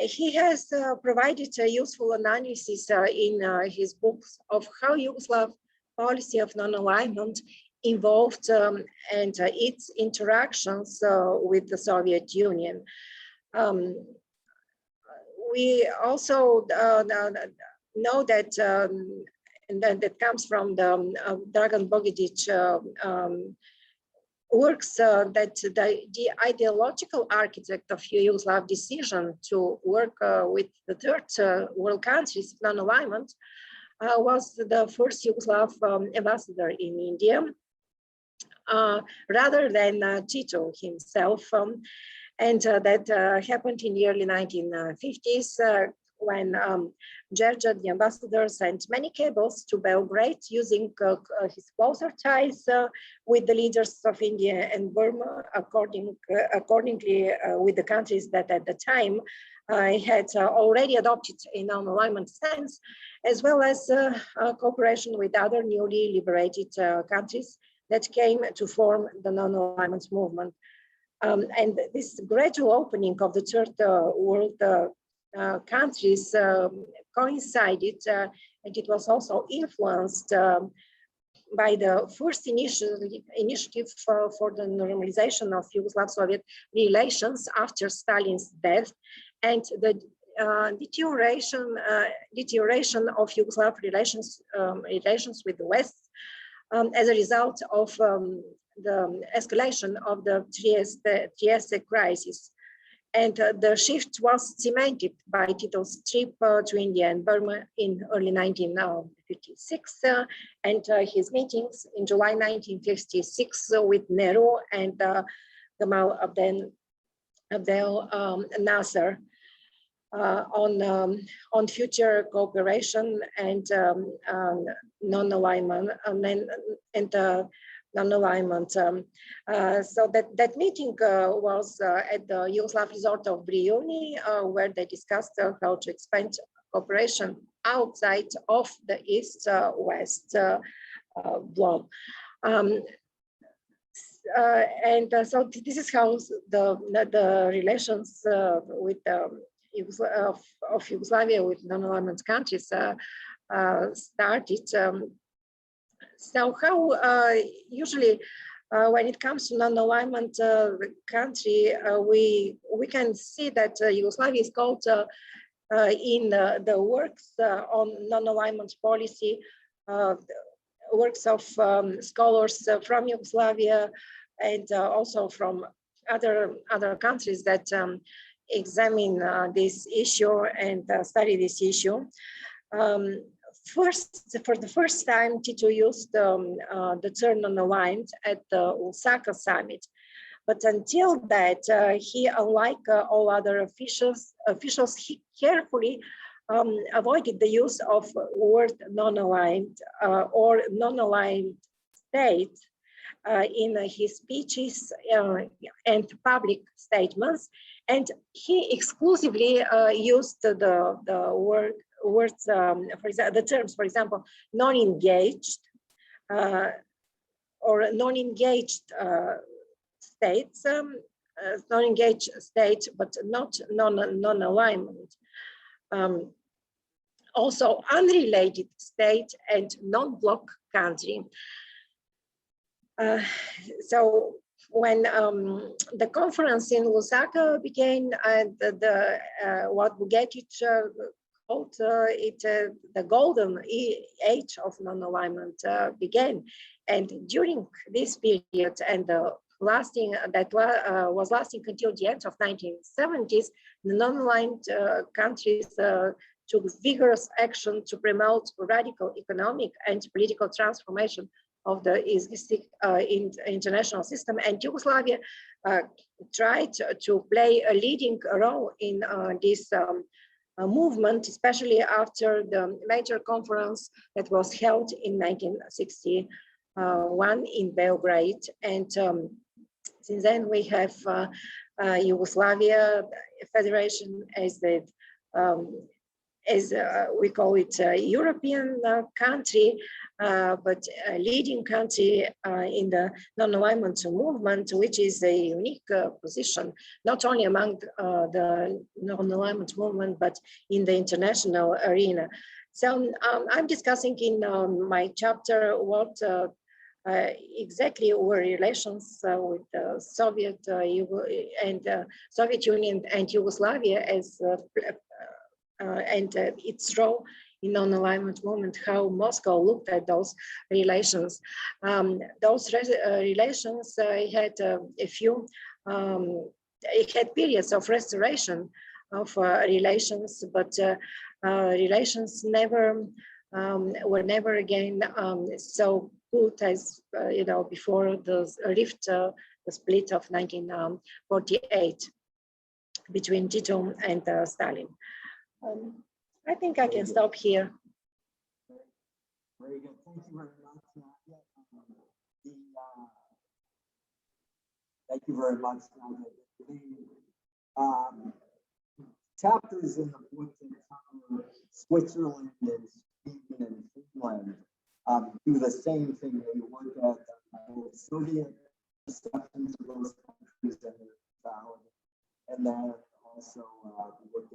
Speaker 5: He has provided a useful analysis in his books of how Yugoslav policy of non-alignment involved and its interactions with the Soviet Union. We also know that and that comes from the Dragan Bogidic works that the ideological architect of Yugoslav decision to work with the third world countries, non-alignment, was the first Yugoslav ambassador in India, rather than Tito himself. And that happened in the early 1950s, when Georgia, the ambassador, sent many cables to Belgrade using his closer ties with the leaders of India and Burma, accordingly with the countries that at the time had already adopted a non-alignment stance, as well as cooperation with other newly liberated countries that came to form the non-alignment movement. And this gradual opening of the third world countries coincided, and it was also influenced by the first initiative for the normalization of Yugoslav-Soviet relations after Stalin's death, and the deterioration of Yugoslav relations with the West as a result of the escalation of the Trieste crisis. And the shift was cemented by Tito's trip to India and Burma in early 1956 and his meetings in July 1956 with Nehru and Gamal Abdel Nasser on future cooperation and non-alignment and non-alignment. So that meeting was at the Yugoslav resort of Brijuni, where they discussed how to expand cooperation outside of the East-West bloc. And so this is how the relations with of Yugoslavia with non-alignment countries started. So how usually when it comes to non-alignment country, we can see that Yugoslavia is called in the works on non-alignment policy, works of scholars from Yugoslavia and also from other countries that examine this issue and study this issue. For the first time, Tito used the term non-aligned at the Osaka summit. But until that, he, unlike all other officials, he carefully avoided the use of word non-aligned or non-aligned state in his speeches and public statements. And he exclusively used the words, for example, the terms, for example, non-engaged or non-engaged states, non-engaged state, but not non-alignment. Also unrelated state and non-bloc country. So when the conference in Lusaka began, what Bugetic called the golden age of non-alignment began. And during this period and lasting was lasting until the end of 1970s, the non-aligned countries took vigorous action to promote radical economic and political transformation of the existing international system, and Yugoslavia tried to play a leading role in this movement, especially after the major conference that was held in 1961 in Belgrade. And since then we have Yugoslavia Federation as the we call it a European country, but a leading country in the non-alignment movement, which is a unique position, not only among the non-alignment movement, but in the international arena. So I'm discussing in my chapter what exactly were relations with the Soviet Soviet Union and Yugoslavia as and its role in non-alignment movement, how Moscow looked at those relations. Those relations had a few, it had periods of restoration of relations, but relations never were never again so good as before the rift, the split of 1948 between Tito and Stalin. I think I can stop here.
Speaker 4: Very good. Thank you very much. Thank you very much. The chapters in the book that cover Switzerland and Sweden and Finland do the same thing. They look at the Soviet perceptions of those countries and their neutrality, and then also look at the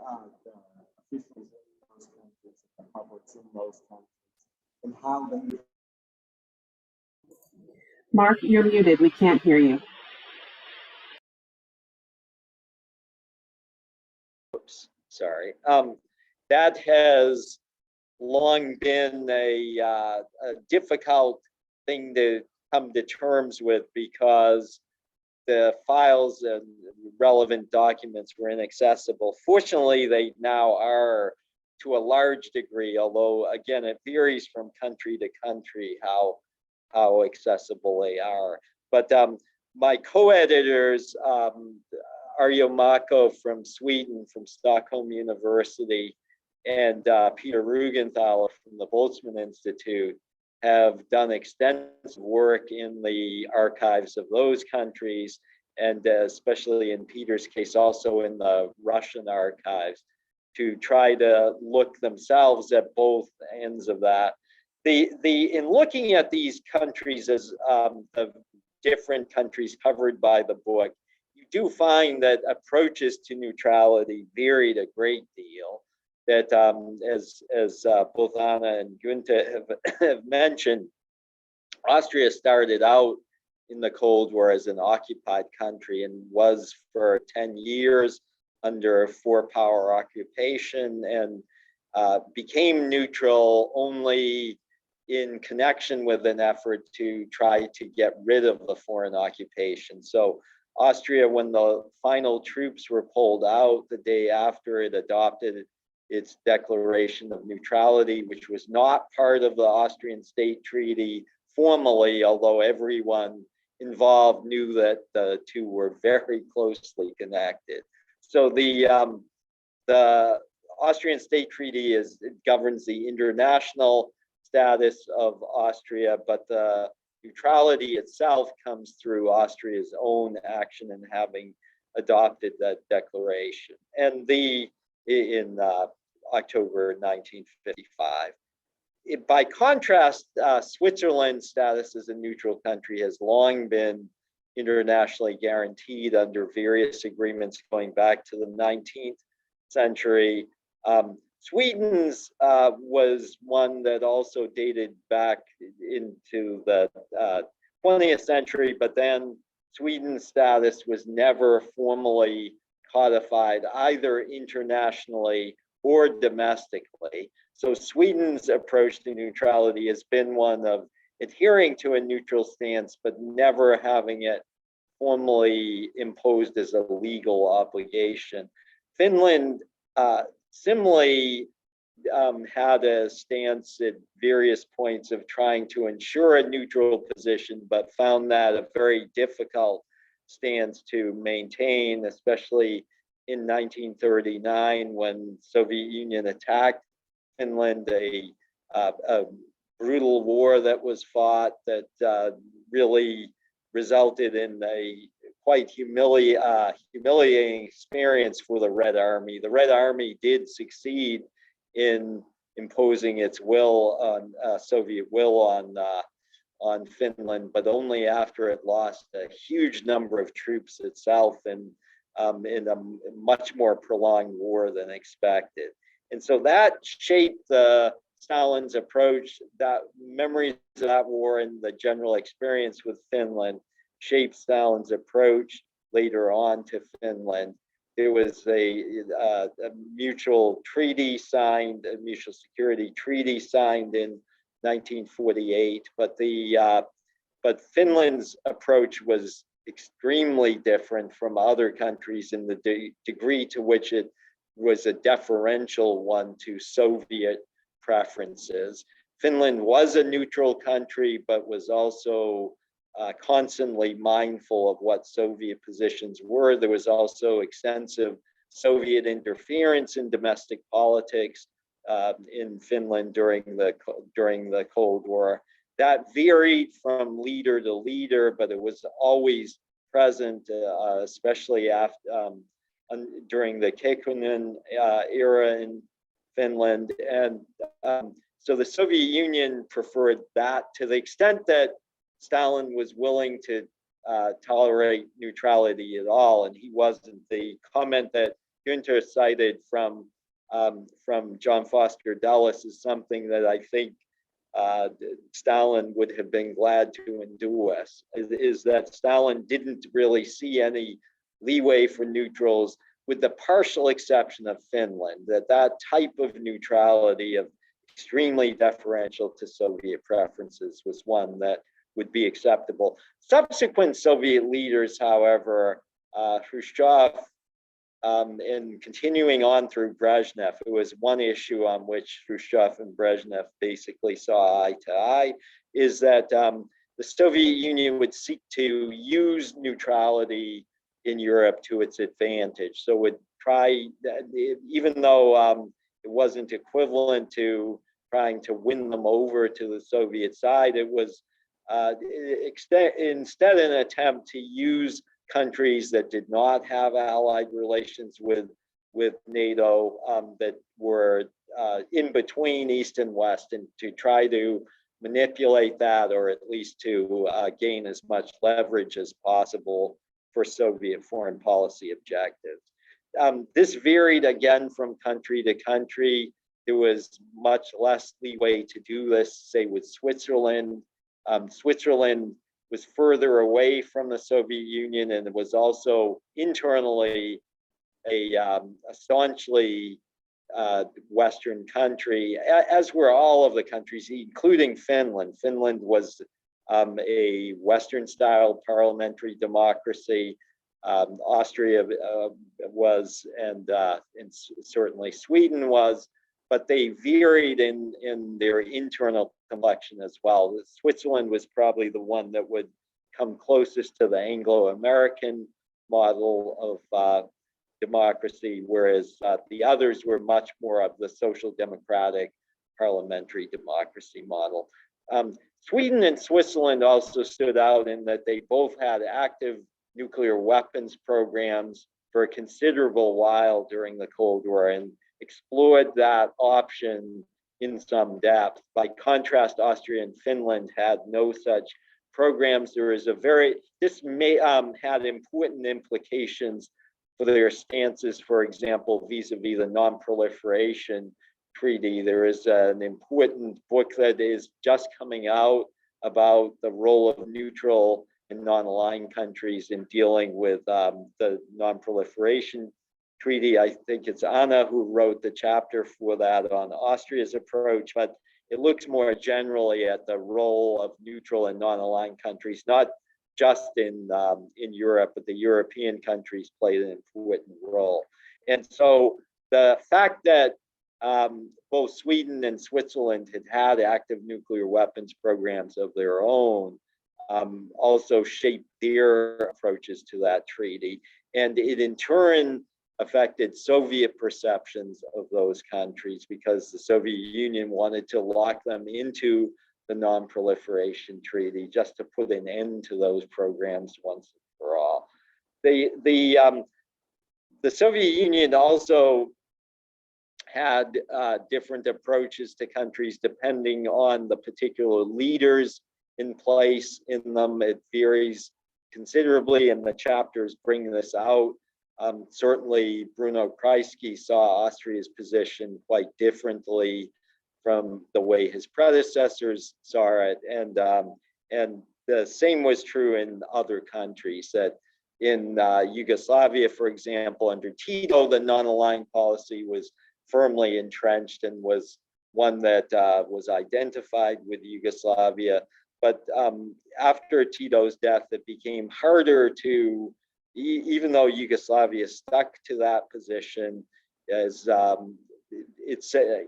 Speaker 4: officials in those countries, the publics in those countries, and how they.
Speaker 6: Mark, you're muted. We can't hear you.
Speaker 1: Oops, sorry. That has long been a difficult thing to come to terms with because the files and relevant documents were inaccessible. Fortunately, they now are to a large degree, although again, it varies from country to country how accessible they are. But my co-editors, Arjo Mako from Sweden, from Stockholm University, and Peter Rugenthal from the Boltzmann Institute have done extensive work in the archives of those countries, and especially in Peter's case, also in the Russian archives, to try to look themselves at both ends of that. In looking at these countries as the different countries covered by the book, you do find that approaches to neutrality varied a great deal. That as both Anna and Günter have mentioned, Austria started out in the Cold War as an occupied country and was for 10 years under four-power occupation, and became neutral only in connection with an effort to try to get rid of the foreign occupation. So Austria, when the final troops were pulled out the day after it adopted its declaration of neutrality, which was not part of the Austrian State Treaty formally, although everyone involved knew that the two were very closely connected. So the Austrian State Treaty it governs the international status of Austria, but the neutrality itself comes through Austria's own action in having adopted that declaration. And in October 1955. By contrast, Switzerland's status as a neutral country has long been internationally guaranteed under various agreements going back to the 19th century. Sweden's was one that also dated back into the 20th century, but then Sweden's status was never formally codified either internationally or domestically. So Sweden's approach to neutrality has been one of adhering to a neutral stance, but never having it formally imposed as a legal obligation. Finland similarly had a stance at various points of trying to ensure a neutral position, but found that a very difficult stance to maintain, especially in 1939 when Soviet Union attacked Finland, a brutal war that was fought that really resulted in a quite humiliating experience for the Red Army. The Red Army did succeed in imposing its will on Soviet will on Finland, but only after it lost a huge number of troops itself and in a much more prolonged war than expected. And so that shaped Stalin's approach. That memories of that war and the general experience with Finland shaped Stalin's approach later on to Finland. There was a mutual treaty signed, a mutual security treaty signed in 1948, but Finland's approach was extremely different from other countries in the degree to which it was a deferential one to Soviet preferences. Finland was a neutral country, but was also constantly mindful of what Soviet positions were. There was also extensive Soviet interference in domestic politics in Finland during the Cold War. That varied from leader to leader, but it was always present, especially after during the Kekkonen era in Finland. And so the Soviet Union preferred that to the extent that Stalin was willing to tolerate neutrality at all, and he wasn't. The comment that Günter cited from John Foster Dulles is something that I think Stalin would have been glad to endorse, is that Stalin didn't really see any leeway for neutrals, with the partial exception of Finland, that type of neutrality of extremely deferential to Soviet preferences was one that would be acceptable. Subsequent Soviet leaders, however, Khrushchev, and continuing on through Brezhnev, it was one issue on which Khrushchev and Brezhnev basically saw eye to eye, is that the Soviet Union would seek to use neutrality in Europe to its advantage. So would try, even though it wasn't equivalent to trying to win them over to the Soviet side, it was instead an attempt to use countries that did not have allied relations with NATO, that were in between East and West, and to try to manipulate that, or at least to gain as much leverage as possible for Soviet foreign policy objectives. This varied again from country to country. There was much less leeway to do this, say, with Switzerland. Switzerland was further away from the Soviet Union, and it was also internally a staunchly Western country, as were all of the countries, including Finland. Finland was a Western-style parliamentary democracy. Austria was, and certainly Sweden was, but they varied in their internal complexion as well. Switzerland was probably the one that would come closest to the Anglo-American model of democracy, whereas the others were much more of the social democratic parliamentary democracy model. Sweden and Switzerland also stood out in that they both had active nuclear weapons programs for a considerable while during the Cold War and explored that option in some depth. By contrast, Austria and Finland had no such programs. This may had important implications for their stances, for example, vis-a-vis the non-proliferation treaty. There is an important book that is just coming out about the role of neutral and non-aligned countries in dealing with the non-proliferation treaty. I think it's Anna who wrote the chapter for that on Austria's approach, but it looks more generally at the role of neutral and non-aligned countries, not just in Europe, but the European countries played an important role. And so the fact that both Sweden and Switzerland had active nuclear weapons programs of their own also shaped their approaches to that treaty. And it in turn affected Soviet perceptions of those countries because the Soviet Union wanted to lock them into the non-proliferation treaty just to put an end to those programs once and for all. The Soviet Union also had different approaches to countries depending on the particular leaders in place in them. It varies considerably, and the chapters bring this out. Certainly, Bruno Kreisky saw Austria's position quite differently from the way his predecessors saw it, and the same was true in other countries. That in Yugoslavia, for example, under Tito, the non-aligned policy was firmly entrenched and was one that was identified with Yugoslavia. But after Tito's death, it became harder to, even though Yugoslavia stuck to that position, as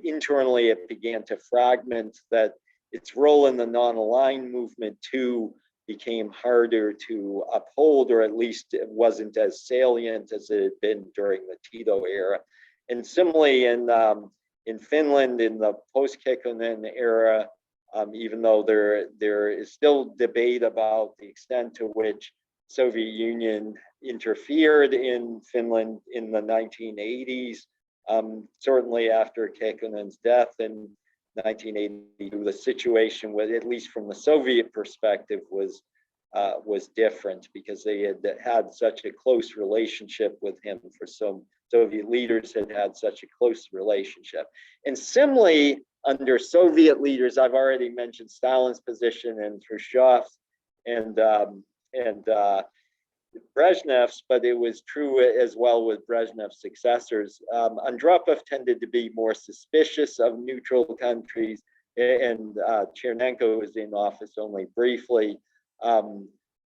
Speaker 1: internally it began to fragment, that its role in the non-aligned movement too became harder to uphold, or at least it wasn't as salient as it had been during the Tito era. And similarly in Finland, in the post-Kekkonen era, even though there is still debate about the extent to which Soviet Union interfered in Finland in the 1980s, certainly after Kekkonen's death in 1982, the situation, with, at least from the Soviet perspective, was different because they had such a close relationship with him. For some Soviet leaders had such a close relationship. And similarly, under Soviet leaders, I've already mentioned Stalin's position and Khrushchev's and Brezhnev's, but it was true as well with Brezhnev's successors. Andropov tended to be more suspicious of neutral countries, and Chernenko was in office only briefly,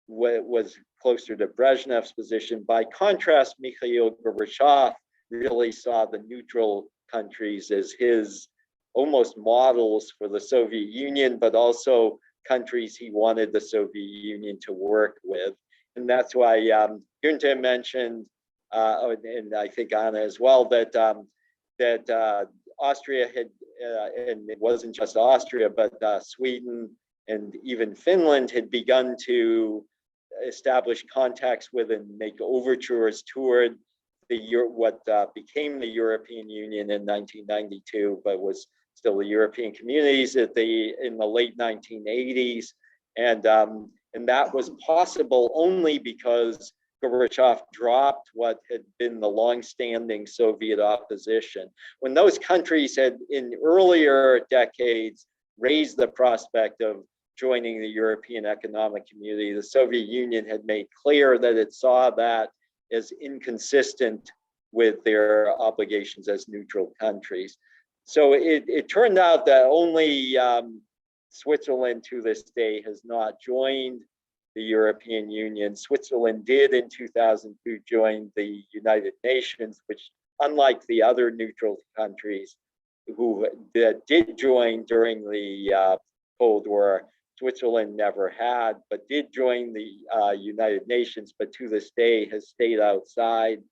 Speaker 1: was closer to Brezhnev's position. By contrast, Mikhail Gorbachev really saw the neutral countries as his almost models for the Soviet Union, but also countries he wanted the Soviet Union to work with. And that's why Günter mentioned, and I think Anna as well, that Austria had, and it wasn't just Austria, but Sweden and even Finland had begun to establish contacts with and make overtures toward what became the European Union in 1992, but was still the European communities in the late 1980s. And that was possible only because Gorbachev dropped what had been the longstanding Soviet opposition. When those countries had, in earlier decades, raised the prospect of joining the European Economic Community, the Soviet Union had made clear that it saw that as inconsistent with their obligations as neutral countries. So it turned out that only Switzerland to this day has not joined the European Union. Switzerland did in 2002 join the United Nations, which, unlike the other neutral countries that did join during the Cold War, Switzerland never had, but did join the United Nations, but to this day has stayed outside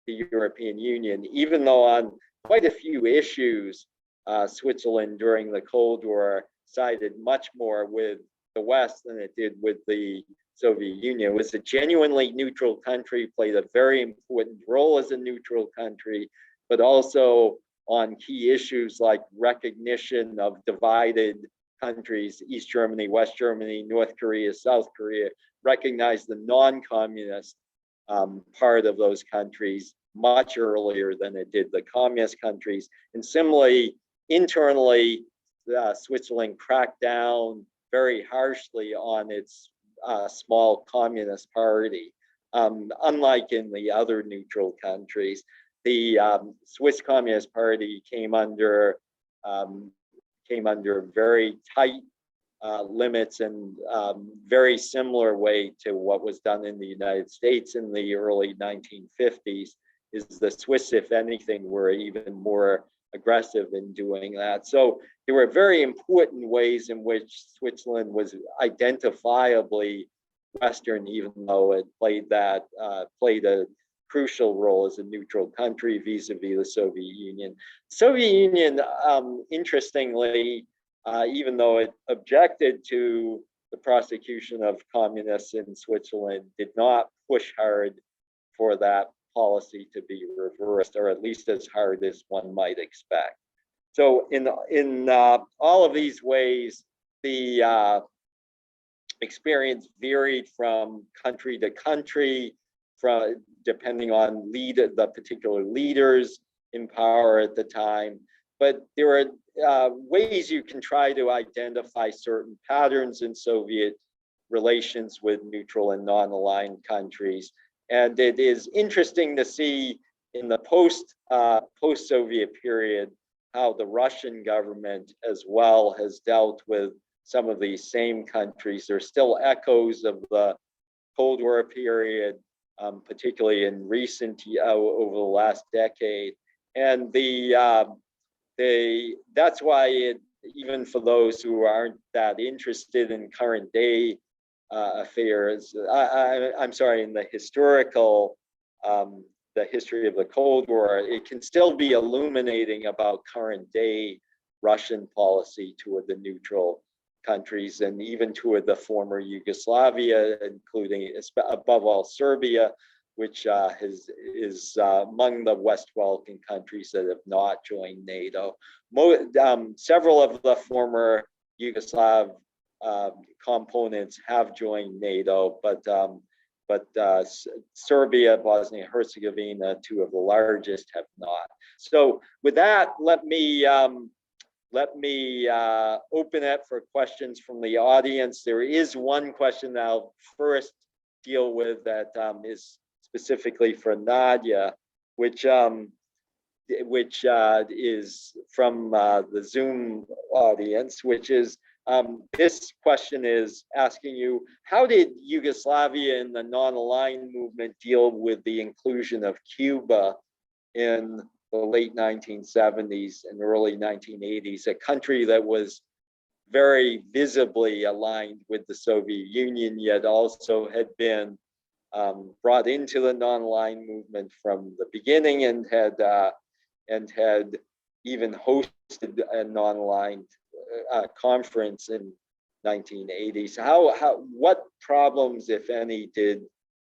Speaker 1: the European Union, even though on quite a few issues, Switzerland during the Cold War sided much more with the West than it did with the Soviet Union. It was a genuinely neutral country, played a very important role as a neutral country, but also on key issues like recognition of divided countries, East Germany, West Germany, North Korea, South Korea, recognized the non-communist part of those countries much earlier than it did the communist countries. And similarly, internally, Switzerland cracked down very harshly on its small communist party. Unlike in the other neutral countries, the Swiss Communist Party came under very tight limits and very similar way to what was done in the United States in the early 1950s. Is the Swiss, if anything, were even more aggressive in doing that. So there were very important ways in which Switzerland was identifiably Western, even though it played a crucial role as a neutral country vis-a-vis the Soviet Union. Soviet Union, interestingly, even though it objected to the prosecution of communists in Switzerland, did not push hard for that policy to be reversed, or at least as hard as one might expect. So in all of these ways, the experience varied from country to country, depending on the particular leaders in power at the time. But there are ways you can try to identify certain patterns in Soviet relations with neutral and non-aligned countries. And it is interesting to see in the post-Soviet period how the Russian government as well has dealt with some of these same countries. There's still echoes of the Cold War period, particularly in over the last decade. And that's why even for those who aren't that interested in current day affairs, I'm sorry, in the historical, the history of the Cold War, it can still be illuminating about current day Russian policy toward the neutral countries and even toward the former Yugoslavia, including above all Serbia, which is among the West Balkan countries that have not joined NATO. Several of the former Yugoslav components have joined NATO, but Serbia, Bosnia Herzegovina, two of the largest, have not. So with that, let me open it for questions from the audience. There is one question that I'll first deal with that is specifically for Nadia, which is from the Zoom audience, which is, this question is asking you, how did Yugoslavia and the non-aligned movement deal with the inclusion of Cuba in the late 1970s and early 1980s, a country that was very visibly aligned with the Soviet Union, yet also had been brought into the non-aligned movement from the beginning and had even hosted a non-aligned conference in 1980s. What problems, if any,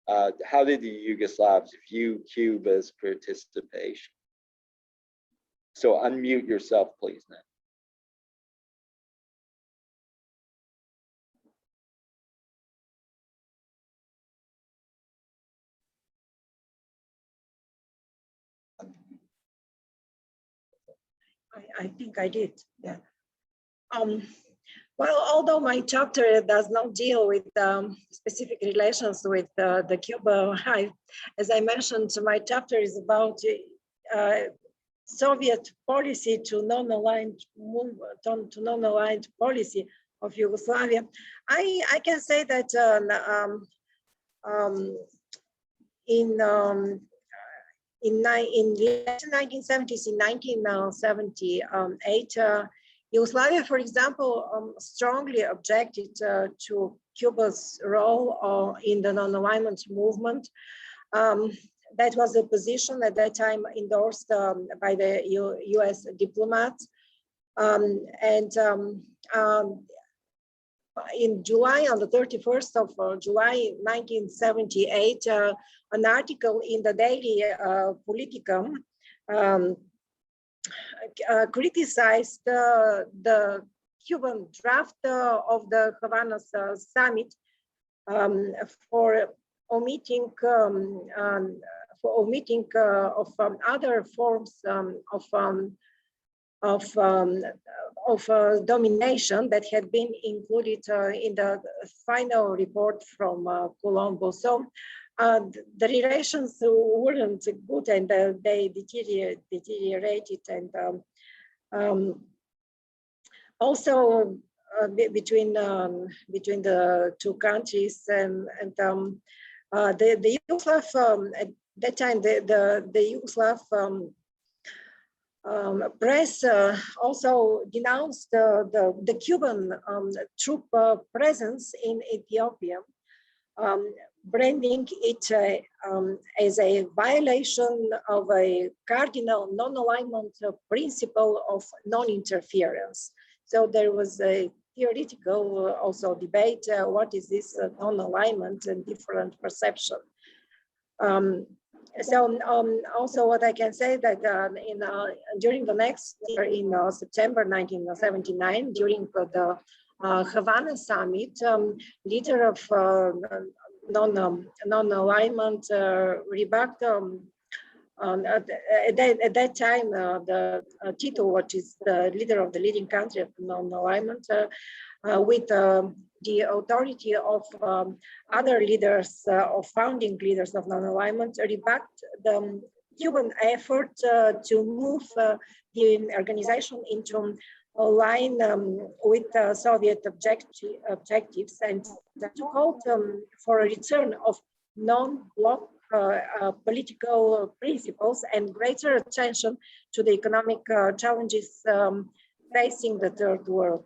Speaker 1: how did the Yugoslavs view Cuba's participation? So unmute yourself, please, now.
Speaker 5: I think I did, yeah. Well, although my chapter does not deal with specific relations with the Cuba, as I mentioned, my chapter is about Soviet policy to non-aligned policy of Yugoslavia. I can say that in the 1970s, in 1978, Yugoslavia, for example, strongly objected to Cuba's role in the non-alignment movement. That was a position at that time endorsed by the U.S. diplomats. In July, on the 31st of July 1978, an article in the daily Politicum criticized the Cuban draft of the Havana summit for omitting of other forms domination that had been included in the final report from Colombo. So the relations weren't good, and they deteriorated, and also between the two countries, and the Yugoslav at that time, the Yugoslav press also denounced the Cuban troop presence in Ethiopia, branding it as a violation of a cardinal non-alignment principle of non-interference. So there was a theoretical also debate, what is this non-alignment, and different perception. Also what I can say that during the next year, in September 1979, during the Havana summit, leader of non-alignment remarked at that time, the Tito, which is the leader of the leading country of non-alignment, with the authority of other leaders, of founding leaders of non-alignment, rebacked the Cuban effort to move the organization into a line with Soviet objectives, and to call for a return of non-bloc political principles and greater attention to the economic challenges facing the third world.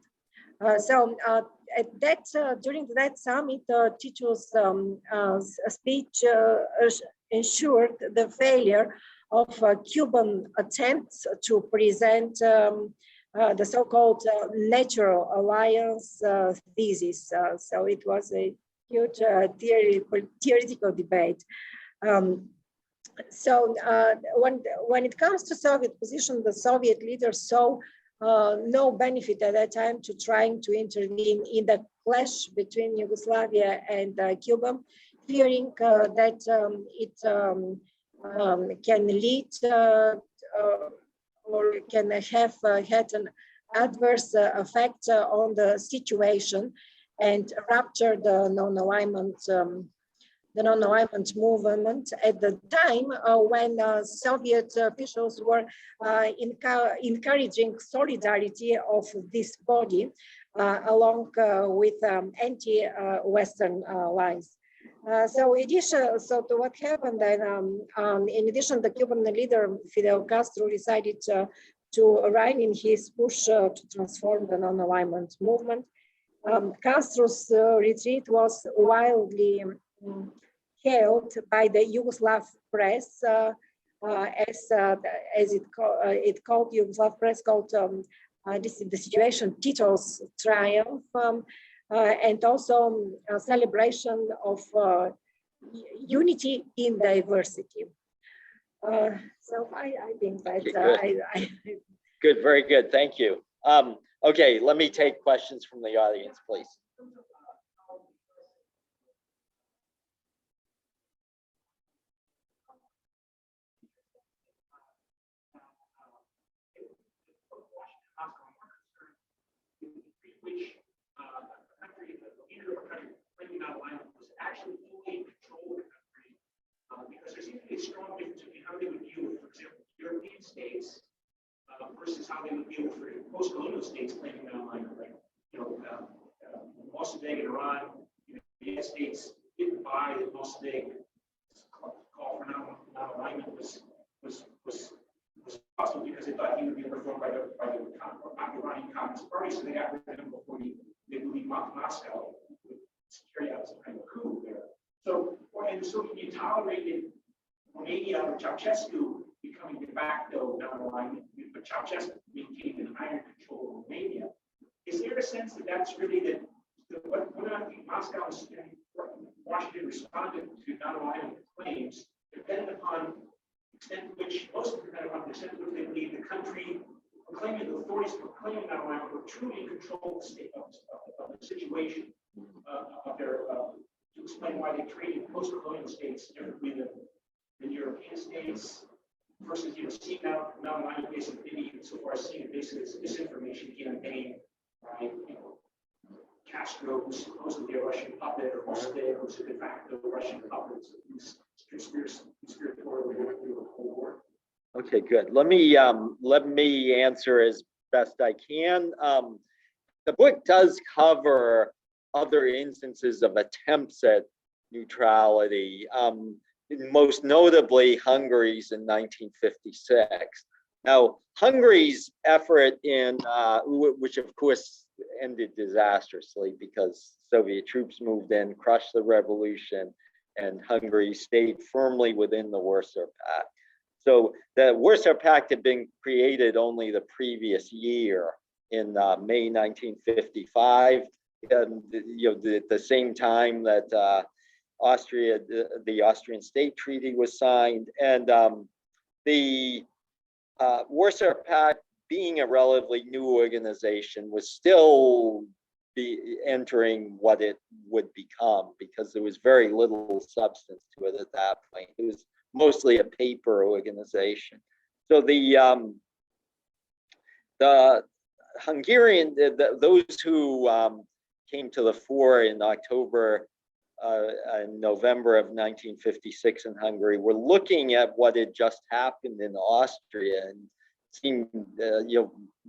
Speaker 5: During that summit, Tito's speech ensured the failure of Cuban attempts to present the so-called natural alliance thesis. So it was a huge theoretical debate. When it comes to Soviet position, the Soviet leaders saw no benefit at that time to trying to intervene in the clash between Yugoslavia and Cuba, fearing that it can lead or can have had an adverse effect on the situation and rupture the non-alignment movement at the time when Soviet officials were encouraging solidarity of this body along with anti-Western lines. So to what happened then, in addition, the Cuban leader Fidel Castro decided to align in his push to transform the non-alignment movement. Castro's retreat was wildly hailed by the Yugoslav press, as it called, Yugoslav press called the situation Tito's triumph, and also a celebration of unity in diversity. So I think that
Speaker 1: Good, very good, thank you. Okay, let me take questions from the audience, please.
Speaker 7: Which a country, the leader of a country claiming non-alignment was actually fully in control of the country, because there seems to be a strong difference between how they would deal with, for example, European states versus how they would deal with post-colonial states claiming non-alignment. Like, Mossadegh in Iran, the United States didn't buy that Mossadegh call for non-alignment was possible because they thought he would be overthrown by the Iranian Communist Party, so they got rid of him before they would leave Moscow with carry out some kind of coup there. So you tolerated Romania or Ceausescu becoming de facto non-alignment, but Ceausescu maintained an iron control of Romania. Is there a sense that that's really what I think Moscow and Washington responded to non-alignment claims depended upon extent to which, most of them depend upon the extent to which they believe the country proclaiming, the authorities proclaiming non-alignment were truly in control of the state of the situation of their to explain why they treated post-colonial states differently than European states. versus, seeing Nonalignment basically, so far as seeing it basically as a disinformation campaign, right? Castro, who's supposedly a Russian puppet, or Moscow, who's a de facto Russian puppet, who's conspiratorially working through the Cold War.
Speaker 1: Okay, good. Let me answer as best I can. The book does cover other instances of attempts at neutrality, most notably Hungary's in 1956. Now, Hungary's effort which of course ended disastrously because Soviet troops moved in, crushed the revolution, and Hungary stayed firmly within the Warsaw Pact. So the Warsaw Pact had been created only the previous year in May 1955, and the same time that the Austrian State Treaty was signed, and the Warsaw Pact, being a relatively new organization, was still entering what it would become, because there was very little substance to it at that point. It was mostly a paper organization. So the Hungarian, those who came to the fore in October and November of 1956 in Hungary were looking at what had just happened in Austria and seemed,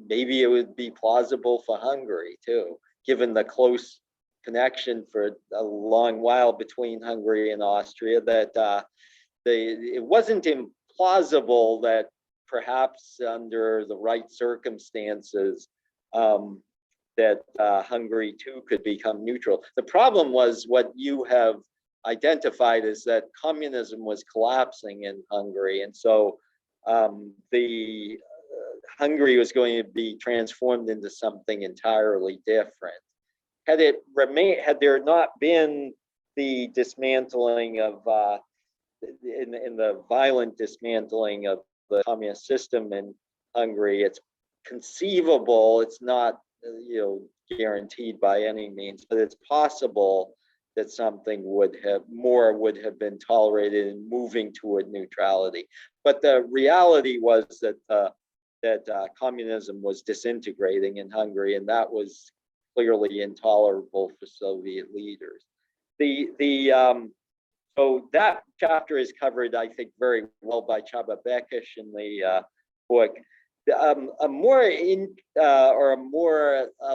Speaker 1: maybe it would be plausible for Hungary too, given the close connection for a long while between Hungary and Austria, that it wasn't implausible that perhaps under the right circumstances that Hungary too could become neutral. The problem was what you have identified is that communism was collapsing in Hungary, and so Hungary was going to be transformed into something entirely different. Had there not been the dismantling of in the violent dismantling of the communist system in Hungary, it's conceivable, it's not guaranteed by any means, but it's possible that something would have been tolerated in moving toward neutrality. But the reality was that communism was disintegrating in Hungary, and that was clearly intolerable for Soviet leaders. So that chapter is covered, I think, very well by Csaba Békés in the book. A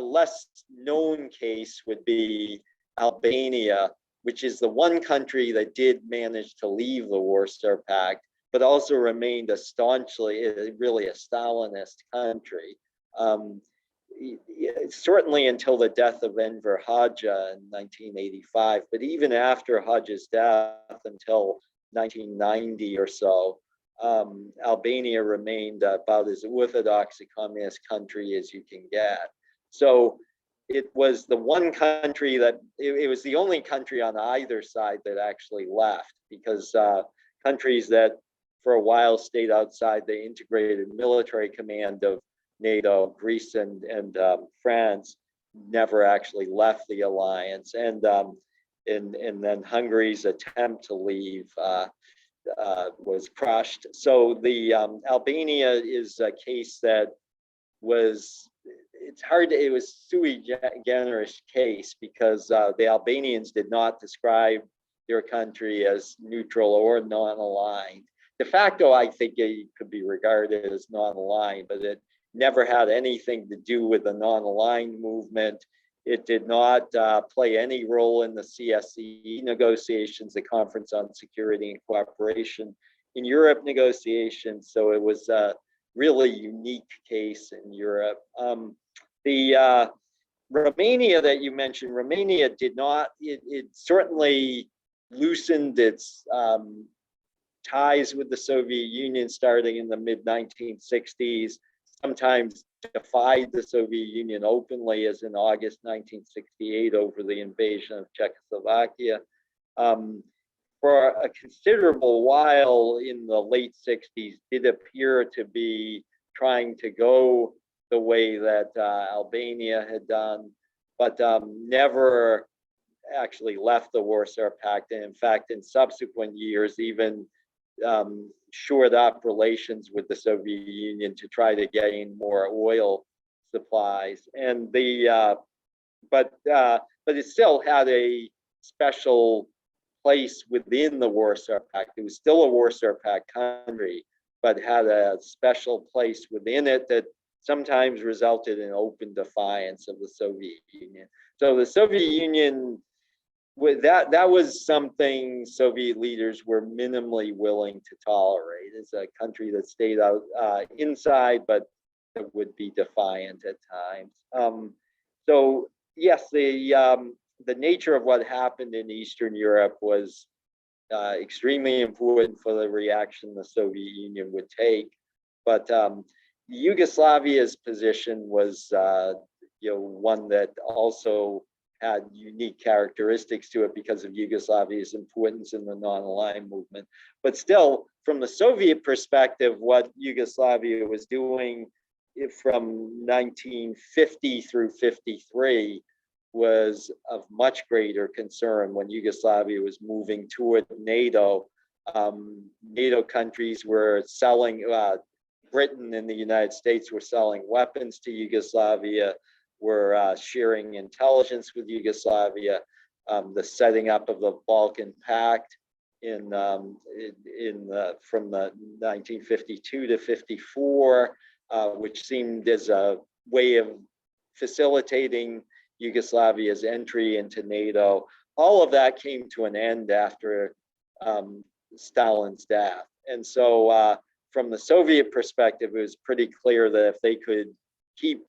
Speaker 1: less known case would be Albania, which is the one country that did manage to leave the Warsaw Pact, but also remained really a Stalinist country. Certainly until the death of Enver Hoxha in 1985, but even after Hoxha's death until 1990 or so, Albania remained about as orthodox a communist country as you can get. So it was the one country it was the only country on either side that actually left, because countries that for a while stayed outside the integrated military command of NATO, Greece and France, never actually left the alliance, and then Hungary's attempt to leave was crushed. So the Albania is a case that was sui generis case, because the Albanians did not describe their country as neutral or non-aligned. De facto, I think it could be regarded as non-aligned, but it never had anything to do with the non-aligned movement. It did not play any role in the CSCE negotiations, the Conference on Security and Cooperation in Europe negotiations. So it was a really unique case in Europe. The Romania that you mentioned, Romania did not, it certainly loosened its ties with the Soviet Union starting in the mid-1960s, sometimes defied the Soviet Union openly, as in August 1968 over the invasion of Czechoslovakia. For a considerable while in the late 60s, did appear to be trying to go the way that Albania had done, but never actually left the Warsaw Pact. And in fact, in subsequent years, even shored up relations with the Soviet Union to try to gain more oil supplies. And but it still had a special place within the Warsaw Pact. It was still a Warsaw Pact country, but had a special place within it that sometimes resulted in open defiance of the Soviet Union. So the Soviet Union, with that was something Soviet leaders were minimally willing to tolerate, as a country that stayed out inside, but that would be defiant at times. So yes, the nature of what happened in Eastern Europe was extremely important for the reaction the Soviet Union would take. But Yugoslavia's position was one that also had unique characteristics to it because of Yugoslavia's importance in the non-aligned movement. But still, from the Soviet perspective, what Yugoslavia was doing from 1950 through 53 was of much greater concern when Yugoslavia was moving toward NATO. NATO countries were selling, Britain and the United States were selling weapons to Yugoslavia, were sharing intelligence with Yugoslavia. The setting up of the Balkan Pact from the 1952 to 54, which seemed as a way of facilitating Yugoslavia's entry into NATO. All of that came to an end after Stalin's death. And so from the Soviet perspective, it was pretty clear that if they could keep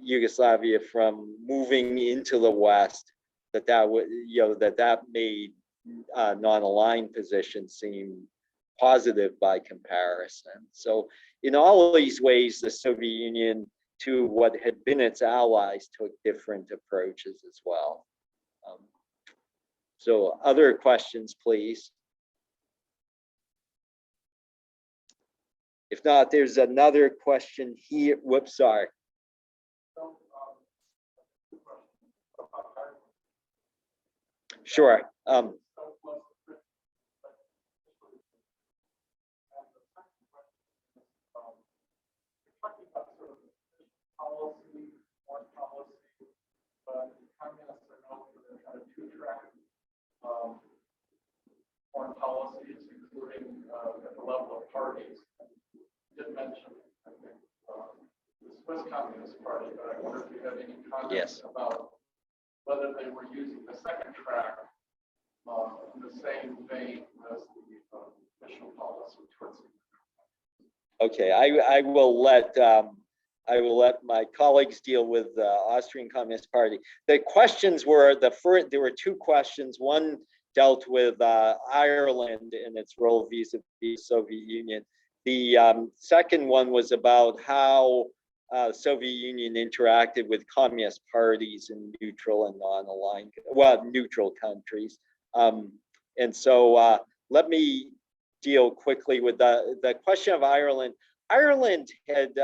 Speaker 1: Yugoslavia from moving into the West, that made non-aligned positions seem positive by comparison. So in all of these ways, the Soviet Union, to what had been its allies, took different approaches as well. So other questions, please. If not, there's another question here. Whoops, sorry. Sure.
Speaker 7: Policy, foreign policy, but communists are known for their kind of two-track foreign policies, including at the level of parties. You did mention, I think, the Swiss Communist Party, but I wonder if you have any comments about whether they were using the second track in the same vein as the official policy towards it.
Speaker 1: Okay, I will let my colleagues deal with the Austrian Communist Party. The questions were, there were two questions. One dealt with Ireland and its role vis-a-vis the Soviet Union. The second one was about how Soviet Union interacted with communist parties in neutral and non-aligned, neutral countries. And so let me deal quickly with the question of Ireland. Ireland had,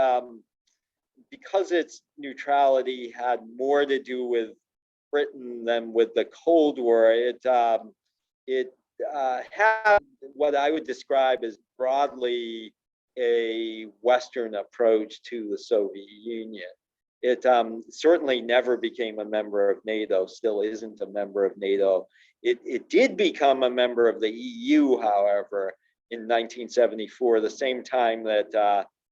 Speaker 1: because its neutrality had more to do with Britain than with the Cold War, it had what I would describe as broadly a Western approach to the Soviet Union. It certainly never became a member of NATO, still isn't a member of NATO. It did become a member of the EU, however, in 1974, the same time that,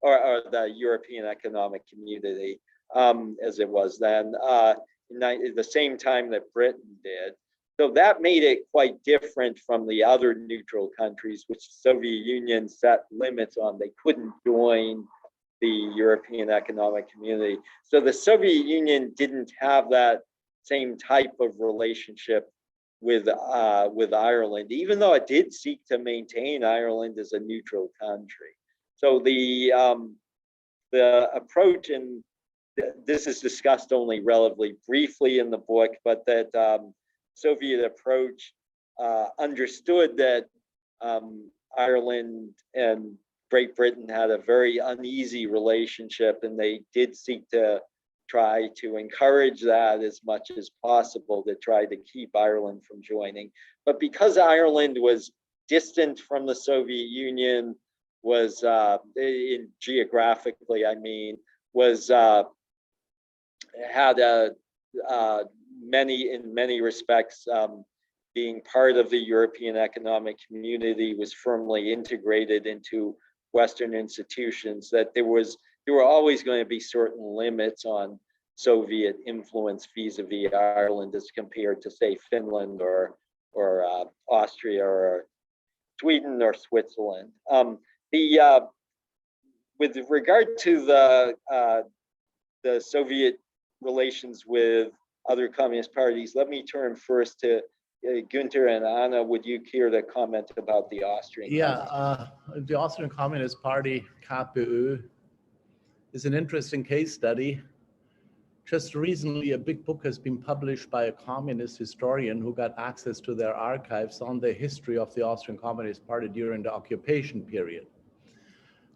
Speaker 1: or the European Economic Community, as it was then, the same time that Britain did. So that made it quite different from the other neutral countries, which the Soviet Union set limits on. They couldn't join the European Economic Community. So the Soviet Union didn't have that same type of relationship with Ireland, even though it did seek to maintain Ireland as a neutral country. So the approach, and this is discussed only relatively briefly in the book, but that Soviet approach understood that Ireland and Great Britain had a very uneasy relationship, and they did seek to try to encourage that as much as possible, to try to keep Ireland from joining. But because Ireland was distant from the Soviet Union, was geographically, I mean, was had in many respects, being part of the European Economic Community, was firmly integrated into Western institutions, that there were always going to be certain limits on Soviet influence vis-a-vis Ireland as compared to, say, Finland or Austria or Sweden or Switzerland. With regard to the Soviet relations with other communist parties, let me turn first to Günter and Anna. Would you care to comment about the Austrian?
Speaker 2: Yeah, the Austrian Communist Party, KPÖ, is an interesting case study. Just recently, a big book has been published by a communist historian who got access to their archives on the history of the Austrian Communist Party during the occupation period.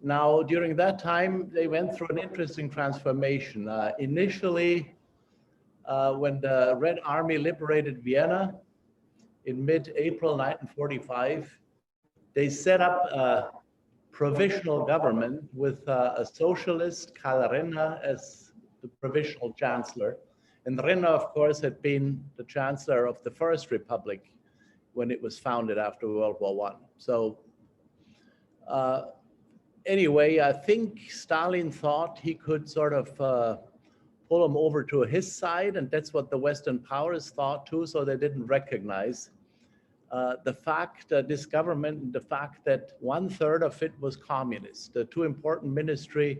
Speaker 2: Now, during that time, they went through an interesting transformation. Initially, when the Red Army liberated Vienna in mid-April 1945, they set up a provisional government with a socialist, Karl Renner, as the provisional chancellor. And Renner, of course, had been the chancellor of the First Republic when it was founded after World War I. So anyway, I think Stalin thought he could sort of pull him over to his side, and that's what the Western powers thought too, so they didn't recognize the fact that this government, the fact that 1/3 of it was communist. The two important ministries,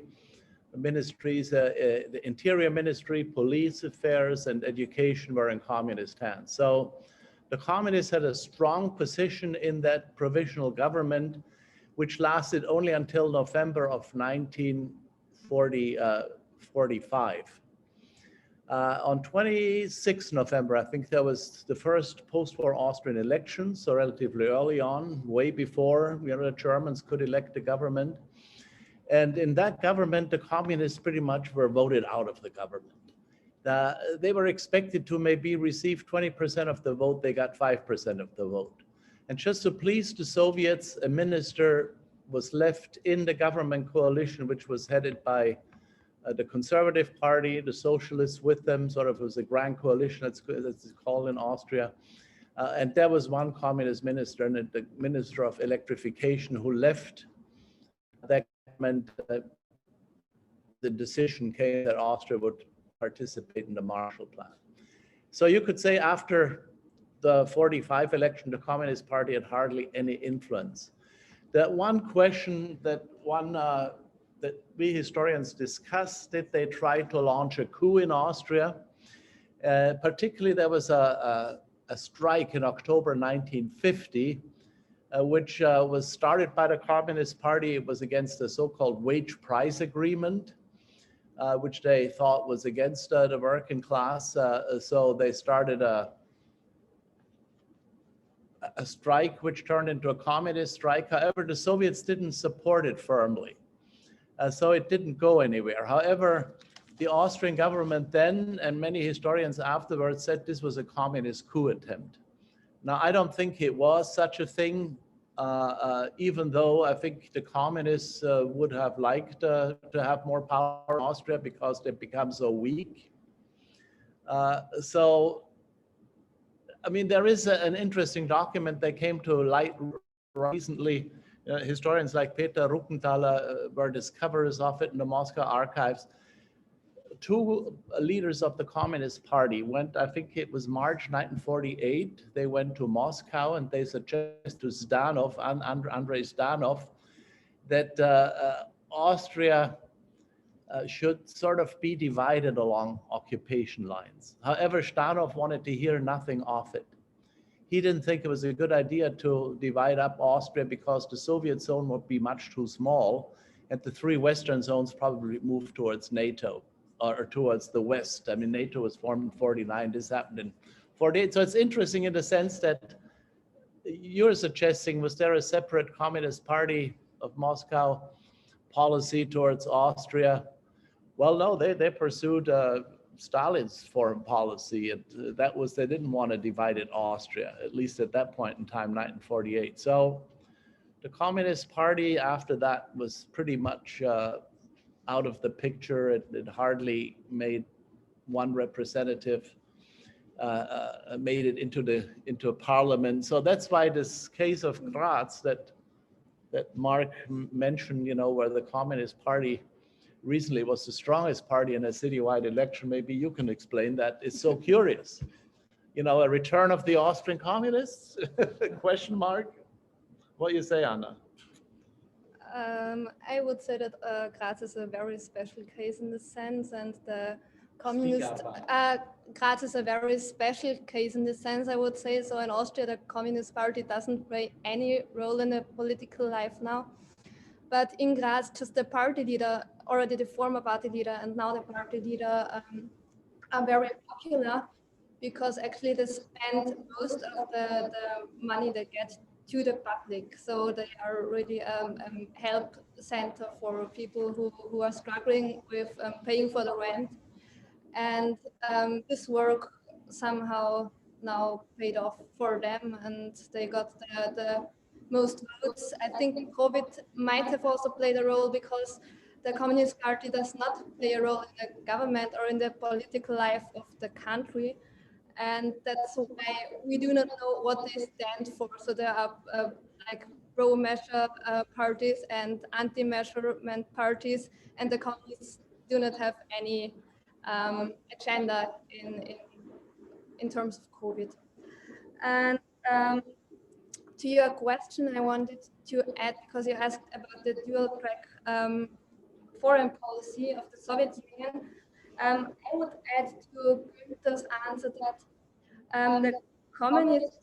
Speaker 2: the Interior Ministry, Police Affairs, and Education were in communist hands. So the communists had a strong position in that provisional government, which lasted only until November of 1945. On 26 November, I think there was the first post-war Austrian elections, so relatively early on, way before the Germans could elect the government. And in that government, the communists pretty much were voted out of the government. They were expected to maybe receive 20% of the vote. They got 5% of the vote. And just to please the Soviets, a minister was left in the government coalition, which was headed by the Conservative Party, the Socialists with them, sort of was a grand coalition, that's called in Austria. And there was one communist minister, and the Minister of Electrification, who left that government. The decision came that Austria would participate in the Marshall Plan. So you could say after the 45 election, the Communist Party had hardly any influence. That one question that that we historians discussed, did they try to launch a coup in Austria? Particularly, there was a strike in October 1950, which was started by the Communist Party. It was against the so-called wage price agreement, which they thought was against the working class. So they started a strike which turned into a communist strike. However, the Soviets didn't support it firmly. So it didn't go anywhere. However, the Austrian government then, and many historians afterwards, said this was a communist coup attempt. Now, I don't think it was such a thing, even though I think the communists would have liked to have more power in Austria because they've become so weak. So, I mean, there is an interesting document that came to light recently. Historians like Peter Ruckenthaler were discoverers of it in the Moscow archives. Two leaders of the Communist Party went, I think it was March 1948, they went to Moscow and they suggested to Zdanov, Andrei Zdanov, that Austria should sort of be divided along occupation lines. However, Zdanov wanted to hear nothing of it. He didn't think it was a good idea to divide up Austria because the Soviet zone would be much too small, and the three Western zones probably moved towards NATO or towards the West. I mean, NATO was formed in 49, this happened in 48. So it's interesting in the sense that you're suggesting, was there a separate Communist Party of Moscow policy towards Austria? Well, no, they pursued Stalin's foreign policy. That was, they didn't want a divided Austria, at least at that point in time, 1948. So the Communist Party after that was pretty much out of the picture. It hardly made one representative, made it into a parliament. So that's why this case of Graz that Mark mentioned, where the Communist Party recently was the strongest party in a citywide election. Maybe you can explain that. It's so curious. A return of the Austrian communists? Question mark. What do you say, Anna?
Speaker 3: I would say that Graz is a very special case in this sense, and the communist Graz is a very special case in this sense, I would say. So in Austria, the Communist Party doesn't play any role in the political life now. But in Graz, just the party leader, already the former party leader, and now the party leader are very popular, because actually they spend most of the money they get to the public. So they are really help center for people who are struggling with paying for the rent. And this work somehow now paid off for them, and they got the most votes. I think COVID might have also played a role, because the Communist Party does not play a role in the government or in the political life of the country. And that's why we do not know what they stand for. So there are like pro-measure parties and anti-measurement parties, and the communists do not have any agenda in terms of COVID. And to your question, I wanted to add, because you asked about the dual track foreign policy of the Soviet Union, I would add to Günter's answer that the Communist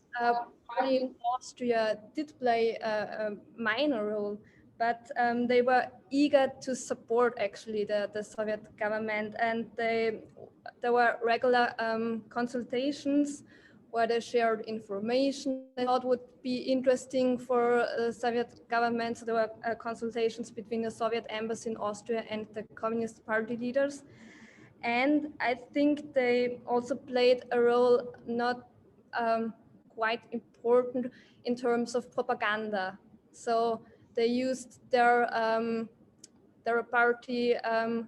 Speaker 3: Party in Austria did play a minor role, but they were eager to support actually the Soviet government, and there were regular consultations where they shared information they thought would be interesting for the Soviet government. So there were consultations between the Soviet embassy in Austria and the Communist Party leaders. And I think they also played a role not quite important in terms of propaganda. So they used their party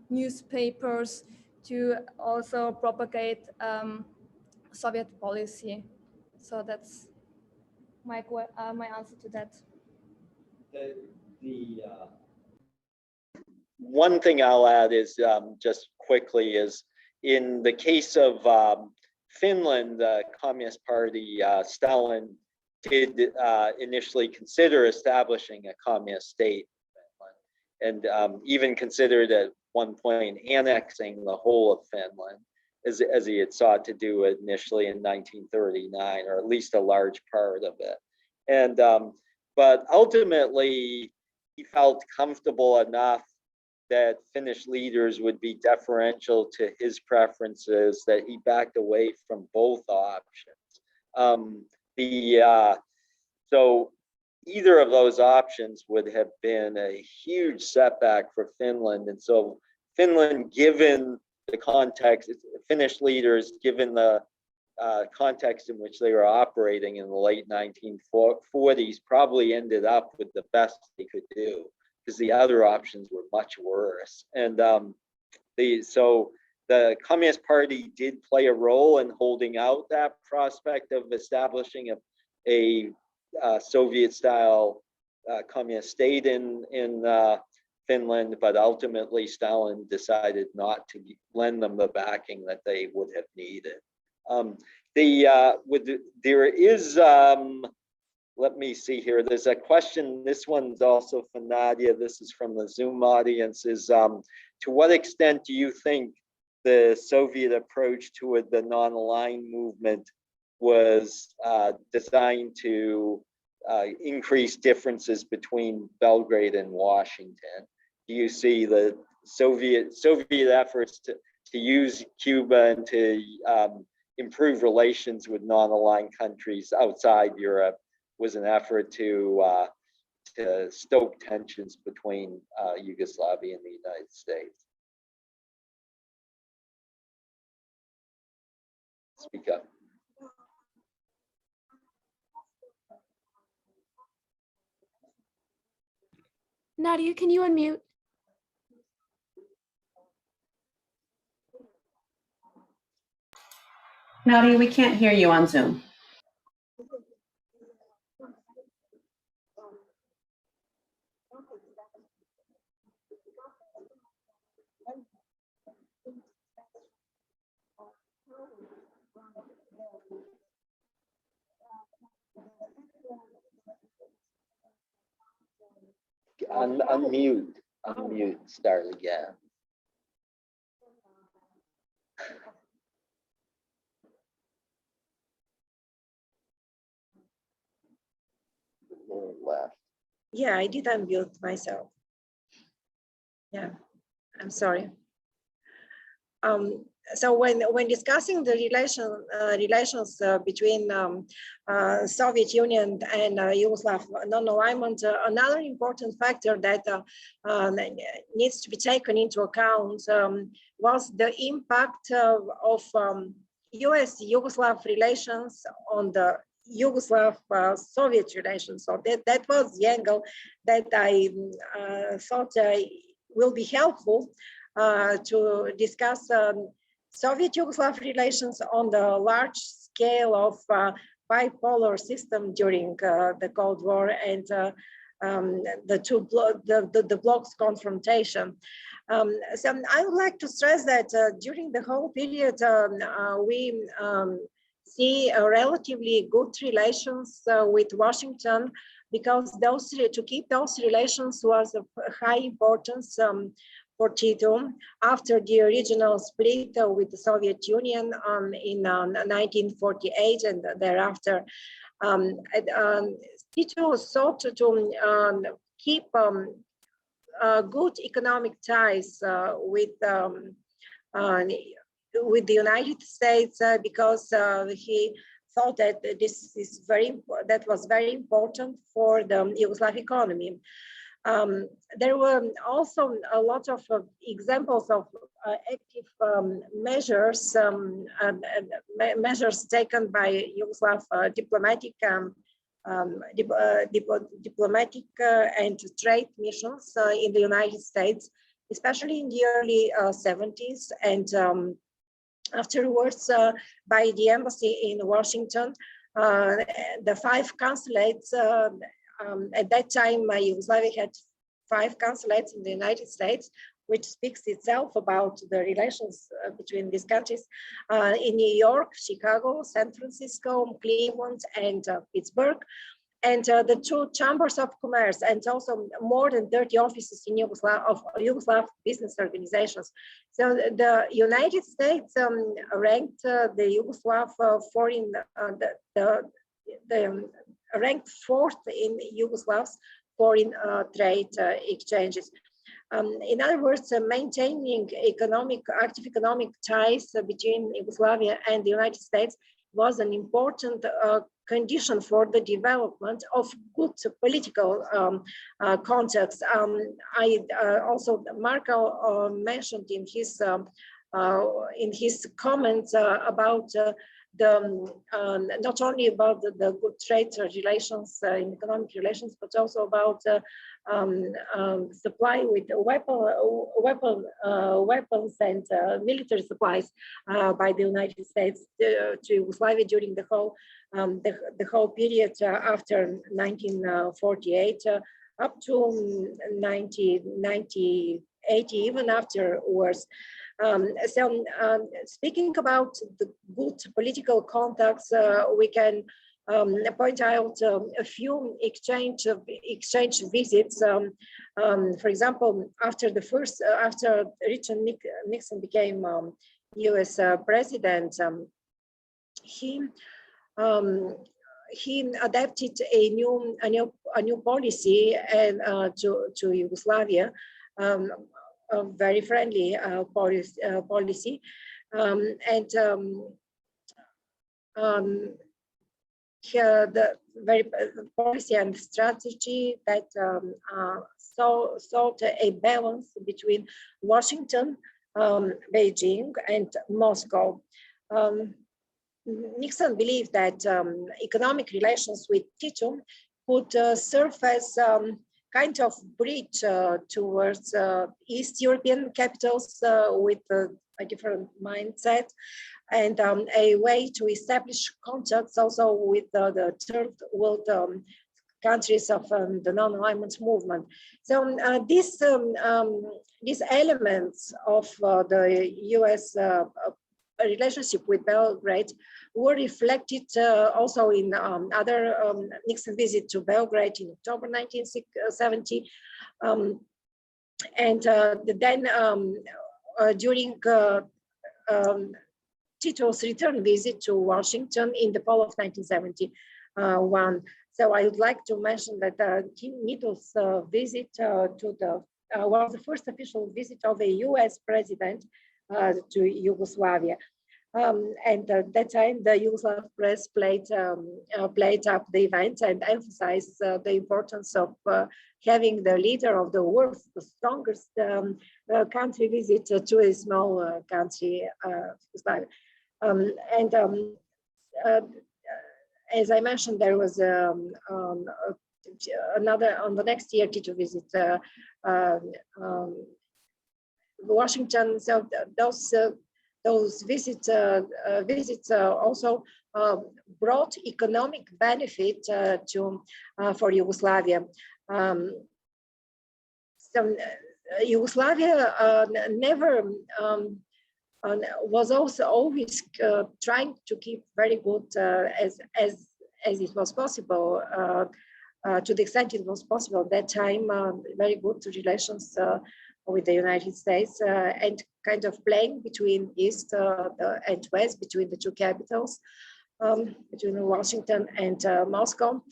Speaker 3: newspapers to also propagate Soviet policy. So that's my answer to that.
Speaker 1: One thing I'll add is just quickly is in the case of Finland, the Communist Party, Stalin did initially consider establishing a communist state, and even considered at one point annexing the whole of Finland, as he had sought to do initially in 1939, or at least a large part of it. And but ultimately, he felt comfortable enough that Finnish leaders would be deferential to his preferences, that he backed away from both options. So either of those options would have been a huge setback for Finland. And so Finland, given the context, Finnish leaders, given the context in which they were operating in the late 1940s, probably ended up with the best they could do, because the other options were much worse. And so the Communist Party did play a role in holding out that prospect of establishing a Soviet-style communist state in Finland, but ultimately Stalin decided not to lend them the backing that they would have needed. There is, let me see here, there's a question, this one's also for Nadia, this is from the Zoom audience, is to what extent do you think the Soviet approach to the non-aligned movement was designed to increase differences between Belgrade and Washington? Do you see the Soviet efforts to use Cuba and to improve relations with non-aligned countries outside Europe was an effort to stoke tensions between Yugoslavia and the United States? speak up.
Speaker 8: Nadia, can you unmute?
Speaker 6: Nadia, we can't hear you on Zoom.
Speaker 1: Unmute, start again. Left.
Speaker 5: Yeah, I did unmute myself. Yeah, I'm sorry. So when discussing the relations between Soviet Union and Yugoslavia non-alignment, another important factor that needs to be taken into account was the impact of U.S.-Yugoslav relations on the Yugoslav-Soviet relations. So that was the angle that I thought will be helpful to discuss Soviet Yugoslav relations on the large scale of bipolar system during the Cold War and the blocs confrontation. So I would like to stress that during the whole period, we see a relatively good relations with Washington, because to keep those relations was of high importance for Tito after the original split with the Soviet Union in 1948 and thereafter. Tito sought to keep good economic ties with the United States because he thought that that was very important for the Yugoslav economy. There were also a lot of examples of active measures taken by Yugoslav diplomatic and trade missions in the United States, especially in the early 70s, and afterwards by the embassy in Washington. The 5 consulates at that time, Yugoslavia had 5 consulates in the United States, which speaks itself about the relations between these countries in New York, Chicago, San Francisco, Cleveland, and Pittsburgh, and the 2 chambers of commerce, and also more than 30 offices in Yugoslav business organizations. So the United States ranked the Yugoslav foreign, ranked 4th in Yugoslav's foreign trade exchanges. In other words, maintaining active economic ties between Yugoslavia and the United States was an important condition for the development of good political contacts. Also, Marco mentioned in his comments about not only about the good trade relations in economic relations, but also about supply with weapons and military supplies by the United States to Yugoslavia during the whole period after 1948 up to 1980, even afterwards. Speaking about the good political contacts, we can point out a few exchange visits. For example, after Richard Nixon became U.S. president, he adapted a new policy and to Yugoslavia. A very friendly policy, and the very policy and strategy that sought a balance between Washington, Beijing, and Moscow. Nixon believed that economic relations with Tito could serve as kind of bridge towards East European capitals with a different mindset, and a way to establish contacts also with the third world countries of the non-alignment movement. So these elements of the U.S. Relationship with Belgrade were reflected also in other Nixon visit to Belgrade in October 1970, and then during Tito's return visit to Washington in the fall of 1971. So I would like to mention that Tito's visit to was the first official visit of a U.S. president to Yugoslavia. And at that time, the Yugoslav press played up the event and emphasized the importance of having the leader of the world's strongest country visit to a small country, Yugoslavia. As I mentioned, there was another on the next year Tito visit Washington. So those visits also brought economic benefit for Yugoslavia. Yugoslavia never was also always trying to keep very good as it was possible, to the extent it was possible at that time, very good relations with the United States, and kind of playing between East and West, between the two capitals, between Washington and Moscow.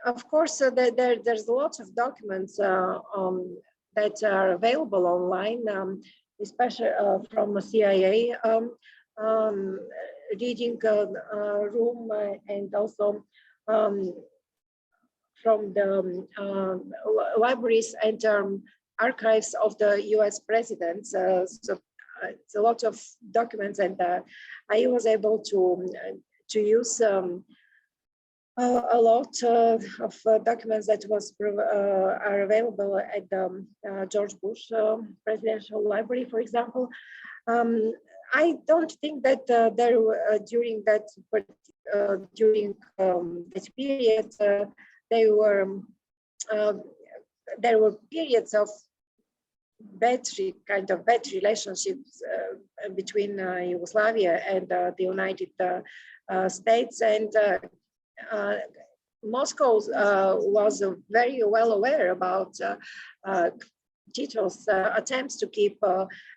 Speaker 5: Of course, there's lots of documents that are available online, especially from the CIA reading room, and also from the libraries and archives of the U.S. presidents. So it's a lot of documents, and I was able to use a lot of documents that are available at the George Bush Presidential Library, for example. I don't think that there during that period there were periods of bad relationships between Yugoslavia and the United States, and Moscow was very well aware about Tito's attempts to keep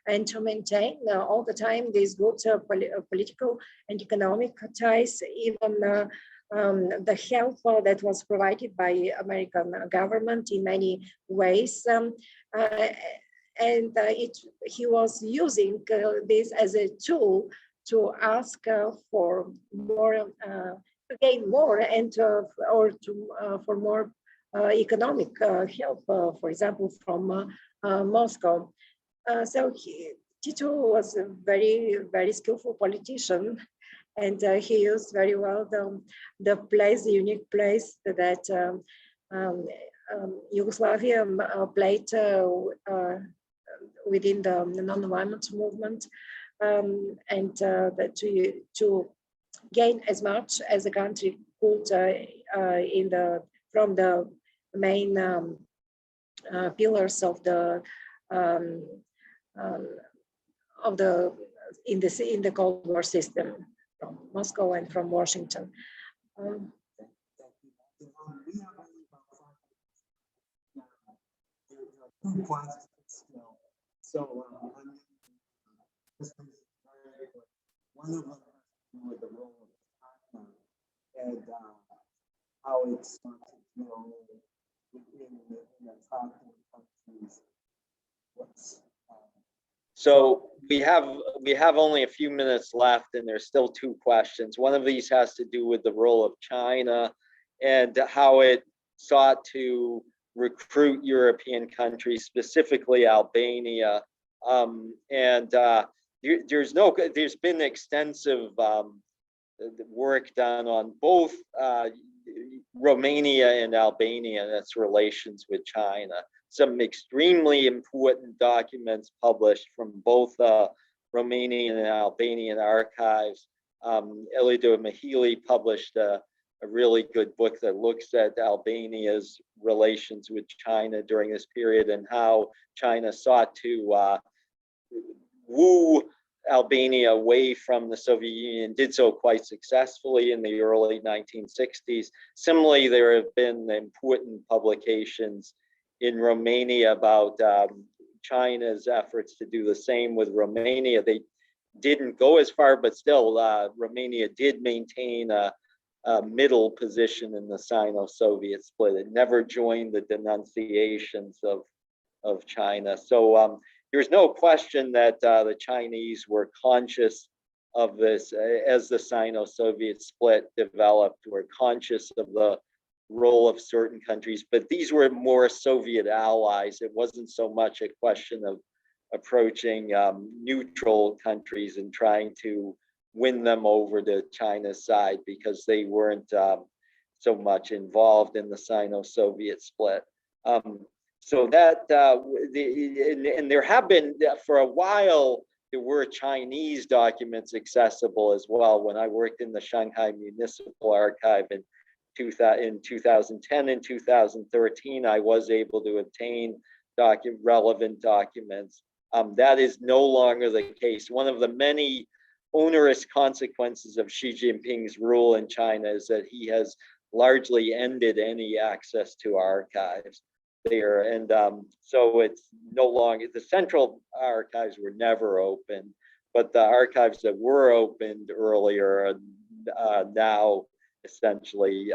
Speaker 5: and to maintain all the time these good political and economic ties, even the help that was provided by American government in many ways. And he was using this as a tool to ask for more, to gain more, and for more economic help, for example, from Moscow. So Tito was a very, very skillful politician, and he used very well the unique place that Yugoslavia played within the non-alignment movement, and to gain as much as the country could from the main pillars of the in the Cold War system, from Moscow and from Washington.
Speaker 4: Two questions still. So one of them has to do with the role of China and how it's going to go in the talking countries.
Speaker 1: So we have only a few minutes left, and there's still two questions. One of these has to do with the role of China and how it sought to recruit European countries, specifically Albania. And there's been extensive work done on both Romania and Albania and its relations with China. Some extremely important documents published from both Romanian and Albanian archives. Elido Mihili published a really good book that looks at Albania's relations with China during this period and how China sought to woo Albania away from the Soviet Union, did so quite successfully in the early 1960s. Similarly, there have been important publications in Romania about China's efforts to do the same with Romania. They didn't go as far, but still Romania did maintain a middle position in the Sino-Soviet split. It never joined the denunciations of China. So there's no question that the Chinese were conscious of this as the Sino-Soviet split developed, were conscious of the role of certain countries, but these were more Soviet allies. It wasn't so much a question of approaching neutral countries and trying to win them over to China's side because they weren't so much involved in the Sino-Soviet split. So that, and there have been, for a while, there were Chinese documents accessible as well. When I worked in the Shanghai Municipal Archive in 2010 and 2013, I was able to obtain relevant documents. That is no longer the case. One of the many onerous consequences of Xi Jinping's rule in China is that he has largely ended any access to archives there. And so it's no longer, the central archives were never open, but the archives that were opened earlier are now essentially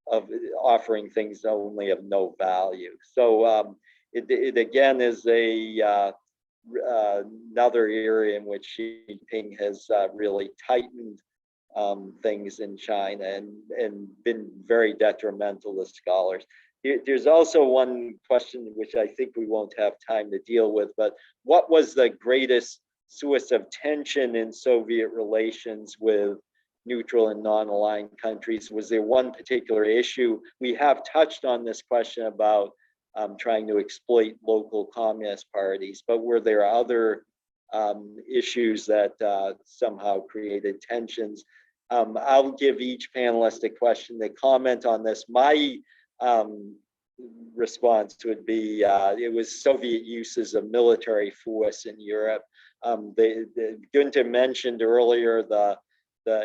Speaker 1: of offering things only of no value. So it again is another area in which Xi Jinping has really tightened things in China and been very detrimental to scholars. There's also one question which I think we won't have time to deal with, but what was the greatest source of tension in Soviet relations with neutral and non-aligned countries? Was there one particular issue? We have touched on this question about trying to exploit local communist parties, but were there other issues that somehow created tensions? I'll give each panelist a question to comment on this. My response would be it was Soviet uses of military force in Europe. Günter mentioned earlier the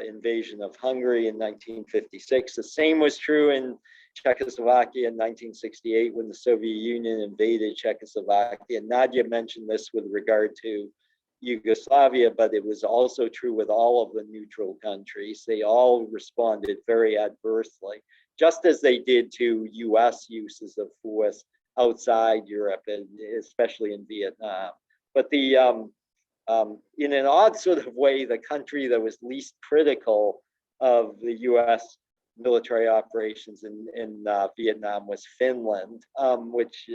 Speaker 1: invasion of Hungary in 1956. The same was true in Czechoslovakia in 1968 when the Soviet Union invaded Czechoslovakia. Nadia mentioned this with regard to Yugoslavia, but it was also true with all of the neutral countries. They all responded very adversely, just as they did to U.S. uses of force outside Europe, and especially in Vietnam. But in an odd sort of way, the country that was least critical of the U.S. military operations in Vietnam was Finland, which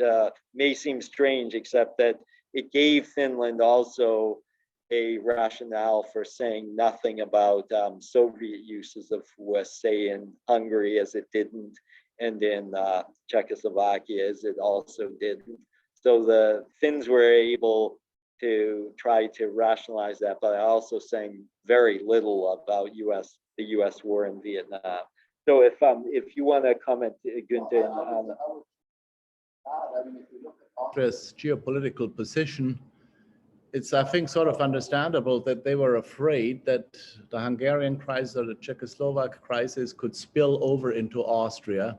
Speaker 1: may seem strange, except that it gave Finland also a rationale for saying nothing about Soviet uses of force, say in Hungary as it didn't, and in Czechoslovakia as it also didn't. So the Finns were able to try to rationalize that, but also saying very little about the U.S. war in Vietnam. So if you want to comment, Günter, on
Speaker 2: Austria's geopolitical position, it's, I think, sort of understandable that they were afraid that the Hungarian crisis or the Czechoslovak crisis could spill over into Austria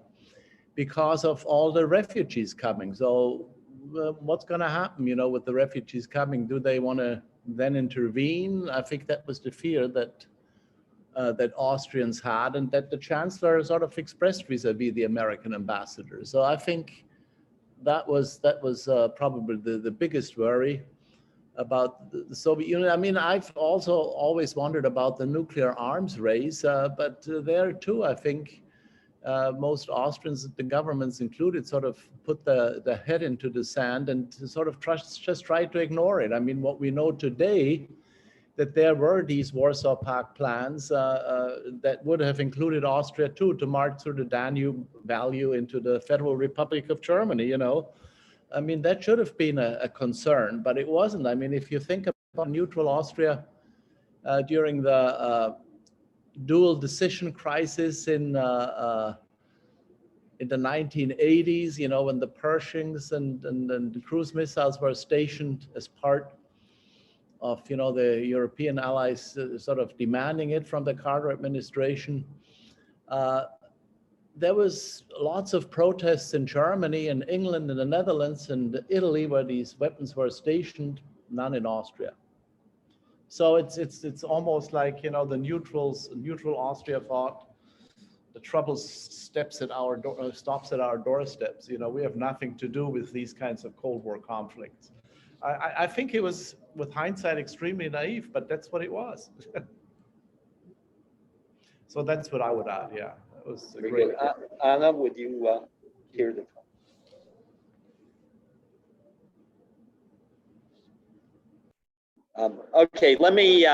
Speaker 2: because of all the refugees coming. So what's going to happen, with the refugees coming? Do they want to then intervene? I think that was the fear that that Austrians had, and that the chancellor sort of expressed vis-a-vis the American ambassador. So I think that was probably the biggest worry about the Soviet Union. I mean, I've also always wondered about the nuclear arms race, but there too, I think most Austrians, the governments included, sort of put the head into the sand and sort of just try to ignore it. I mean, what we know today that there were these Warsaw Pact plans that would have included Austria too, to march through the Danube Valley into the Federal Republic of Germany, you know. I mean, that should have been a concern, but it wasn't. I mean, if you think about neutral Austria during the dual decision crisis in the 1980s, you know, when the Pershings and the cruise missiles were stationed as part of, you know, the European allies sort of demanding it from the Carter administration. There was lots of protests in Germany and England and the Netherlands and Italy where these weapons were stationed, none in Austria. So it's almost like, you know, the neutral Austria thought the trouble stops at our doorsteps. You know, we have nothing to do with these kinds of Cold War conflicts. I think it was, with hindsight, extremely naive, but that's what it was. So that's what I would add. Yeah, that was a great.
Speaker 1: Anna, would you hear the? Okay, let me.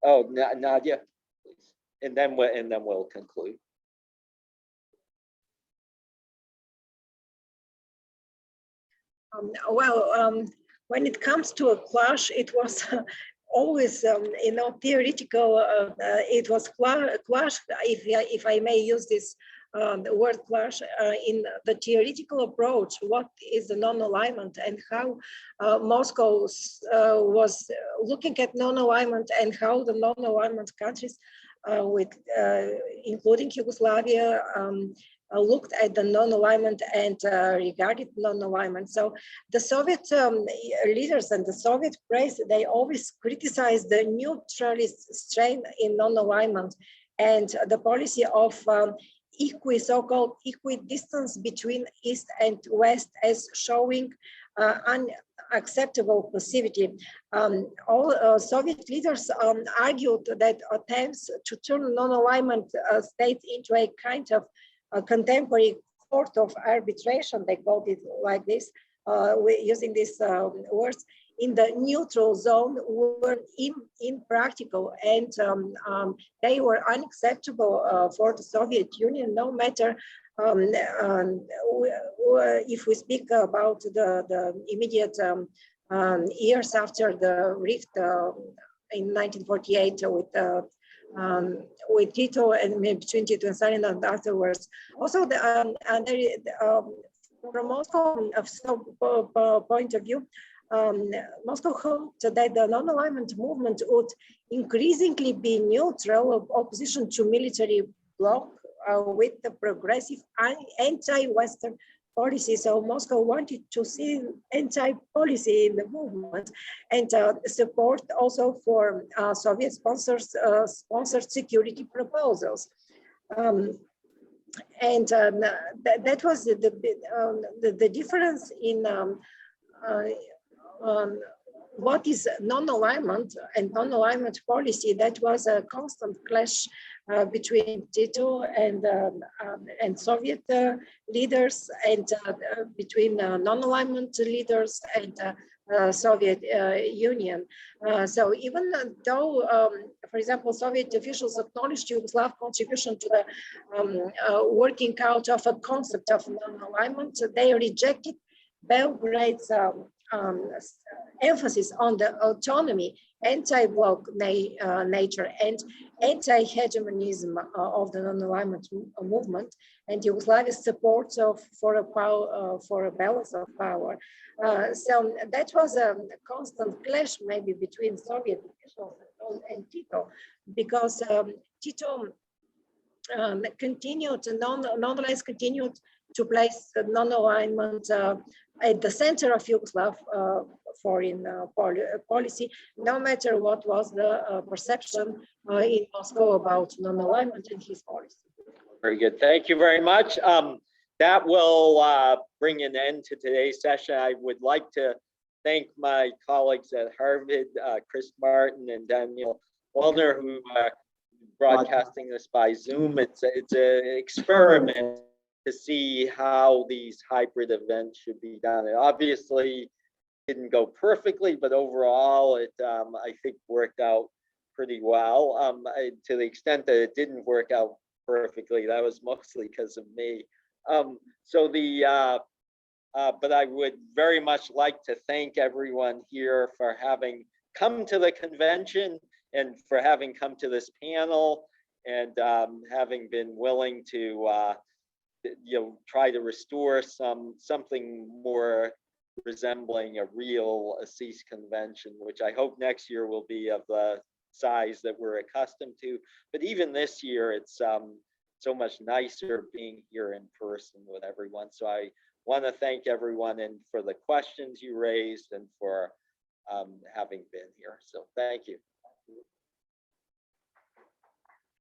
Speaker 1: Nadia, please, and then we'll conclude.
Speaker 5: When it comes to a clash, it was always, you know, theoretical. It was clash, if I may use this the word clash, in the theoretical approach. What is the non-alignment and how Moscow was looking at non-alignment, and how the non-alignment countries, including Yugoslavia, looked at the non-alignment and regarded non-alignment. So the Soviet leaders and the Soviet press, they always criticized the neutralist strain in non-alignment and the policy of so-called equidistance between East and West as showing unacceptable passivity. All Soviet leaders argued that attempts to turn non-alignment states into a kind of a contemporary court of arbitration, they called it like this, using these words, in the neutral zone were impractical, and they were unacceptable for the Soviet Union, no matter if we speak about the immediate years after the rift in 1948 with Tito, and between Tito and Stalin, and afterwards. Also, from Moscow point of view, Moscow hoped that the non-alignment movement would increasingly be neutral opposition to military bloc with the progressive anti-Western policy. So Moscow wanted to see anti-policy in the movement and support also for Soviet sponsored security proposals. That was the difference in what is non-alignment and non-alignment policy. That was a constant clash between Tito and Soviet leaders, and between non-alignment leaders and Soviet Union. So even though, for example, Soviet officials acknowledged Yugoslav contribution to the working out of a concept of non-alignment, they rejected Belgrade's emphasis on the autonomy, anti-bloc nature, and anti-hegemonism of the non-alignment movement, and Yugoslavia's support for a balance of power. So that was a constant clash, maybe, between Soviet officials and Tito, because Tito nonetheless continued to place non-alignment at the center of Yugoslav foreign policy, no matter what was the perception in Moscow about non-alignment and his policy.
Speaker 1: Very good. Thank you very much. That will bring an end to today's session. I would like to thank my colleagues at Harvard, Chris Martin and Daniel Wellner, who are broadcasting this by Zoom. It's an experiment to see how these hybrid events should be done. And obviously, didn't go perfectly, but overall it I think worked out pretty well. To the extent that it didn't work out perfectly, that was mostly because of me. But I would very much like to thank everyone here for having come to the convention and for having come to this panel and having been willing to try to restore something more resembling a real ASSIS convention, which I hope next year will be of the size that we're accustomed to. But even this year, it's so much nicer being here in person with everyone. So I want to thank everyone and for the questions you raised and for having been here. So thank you.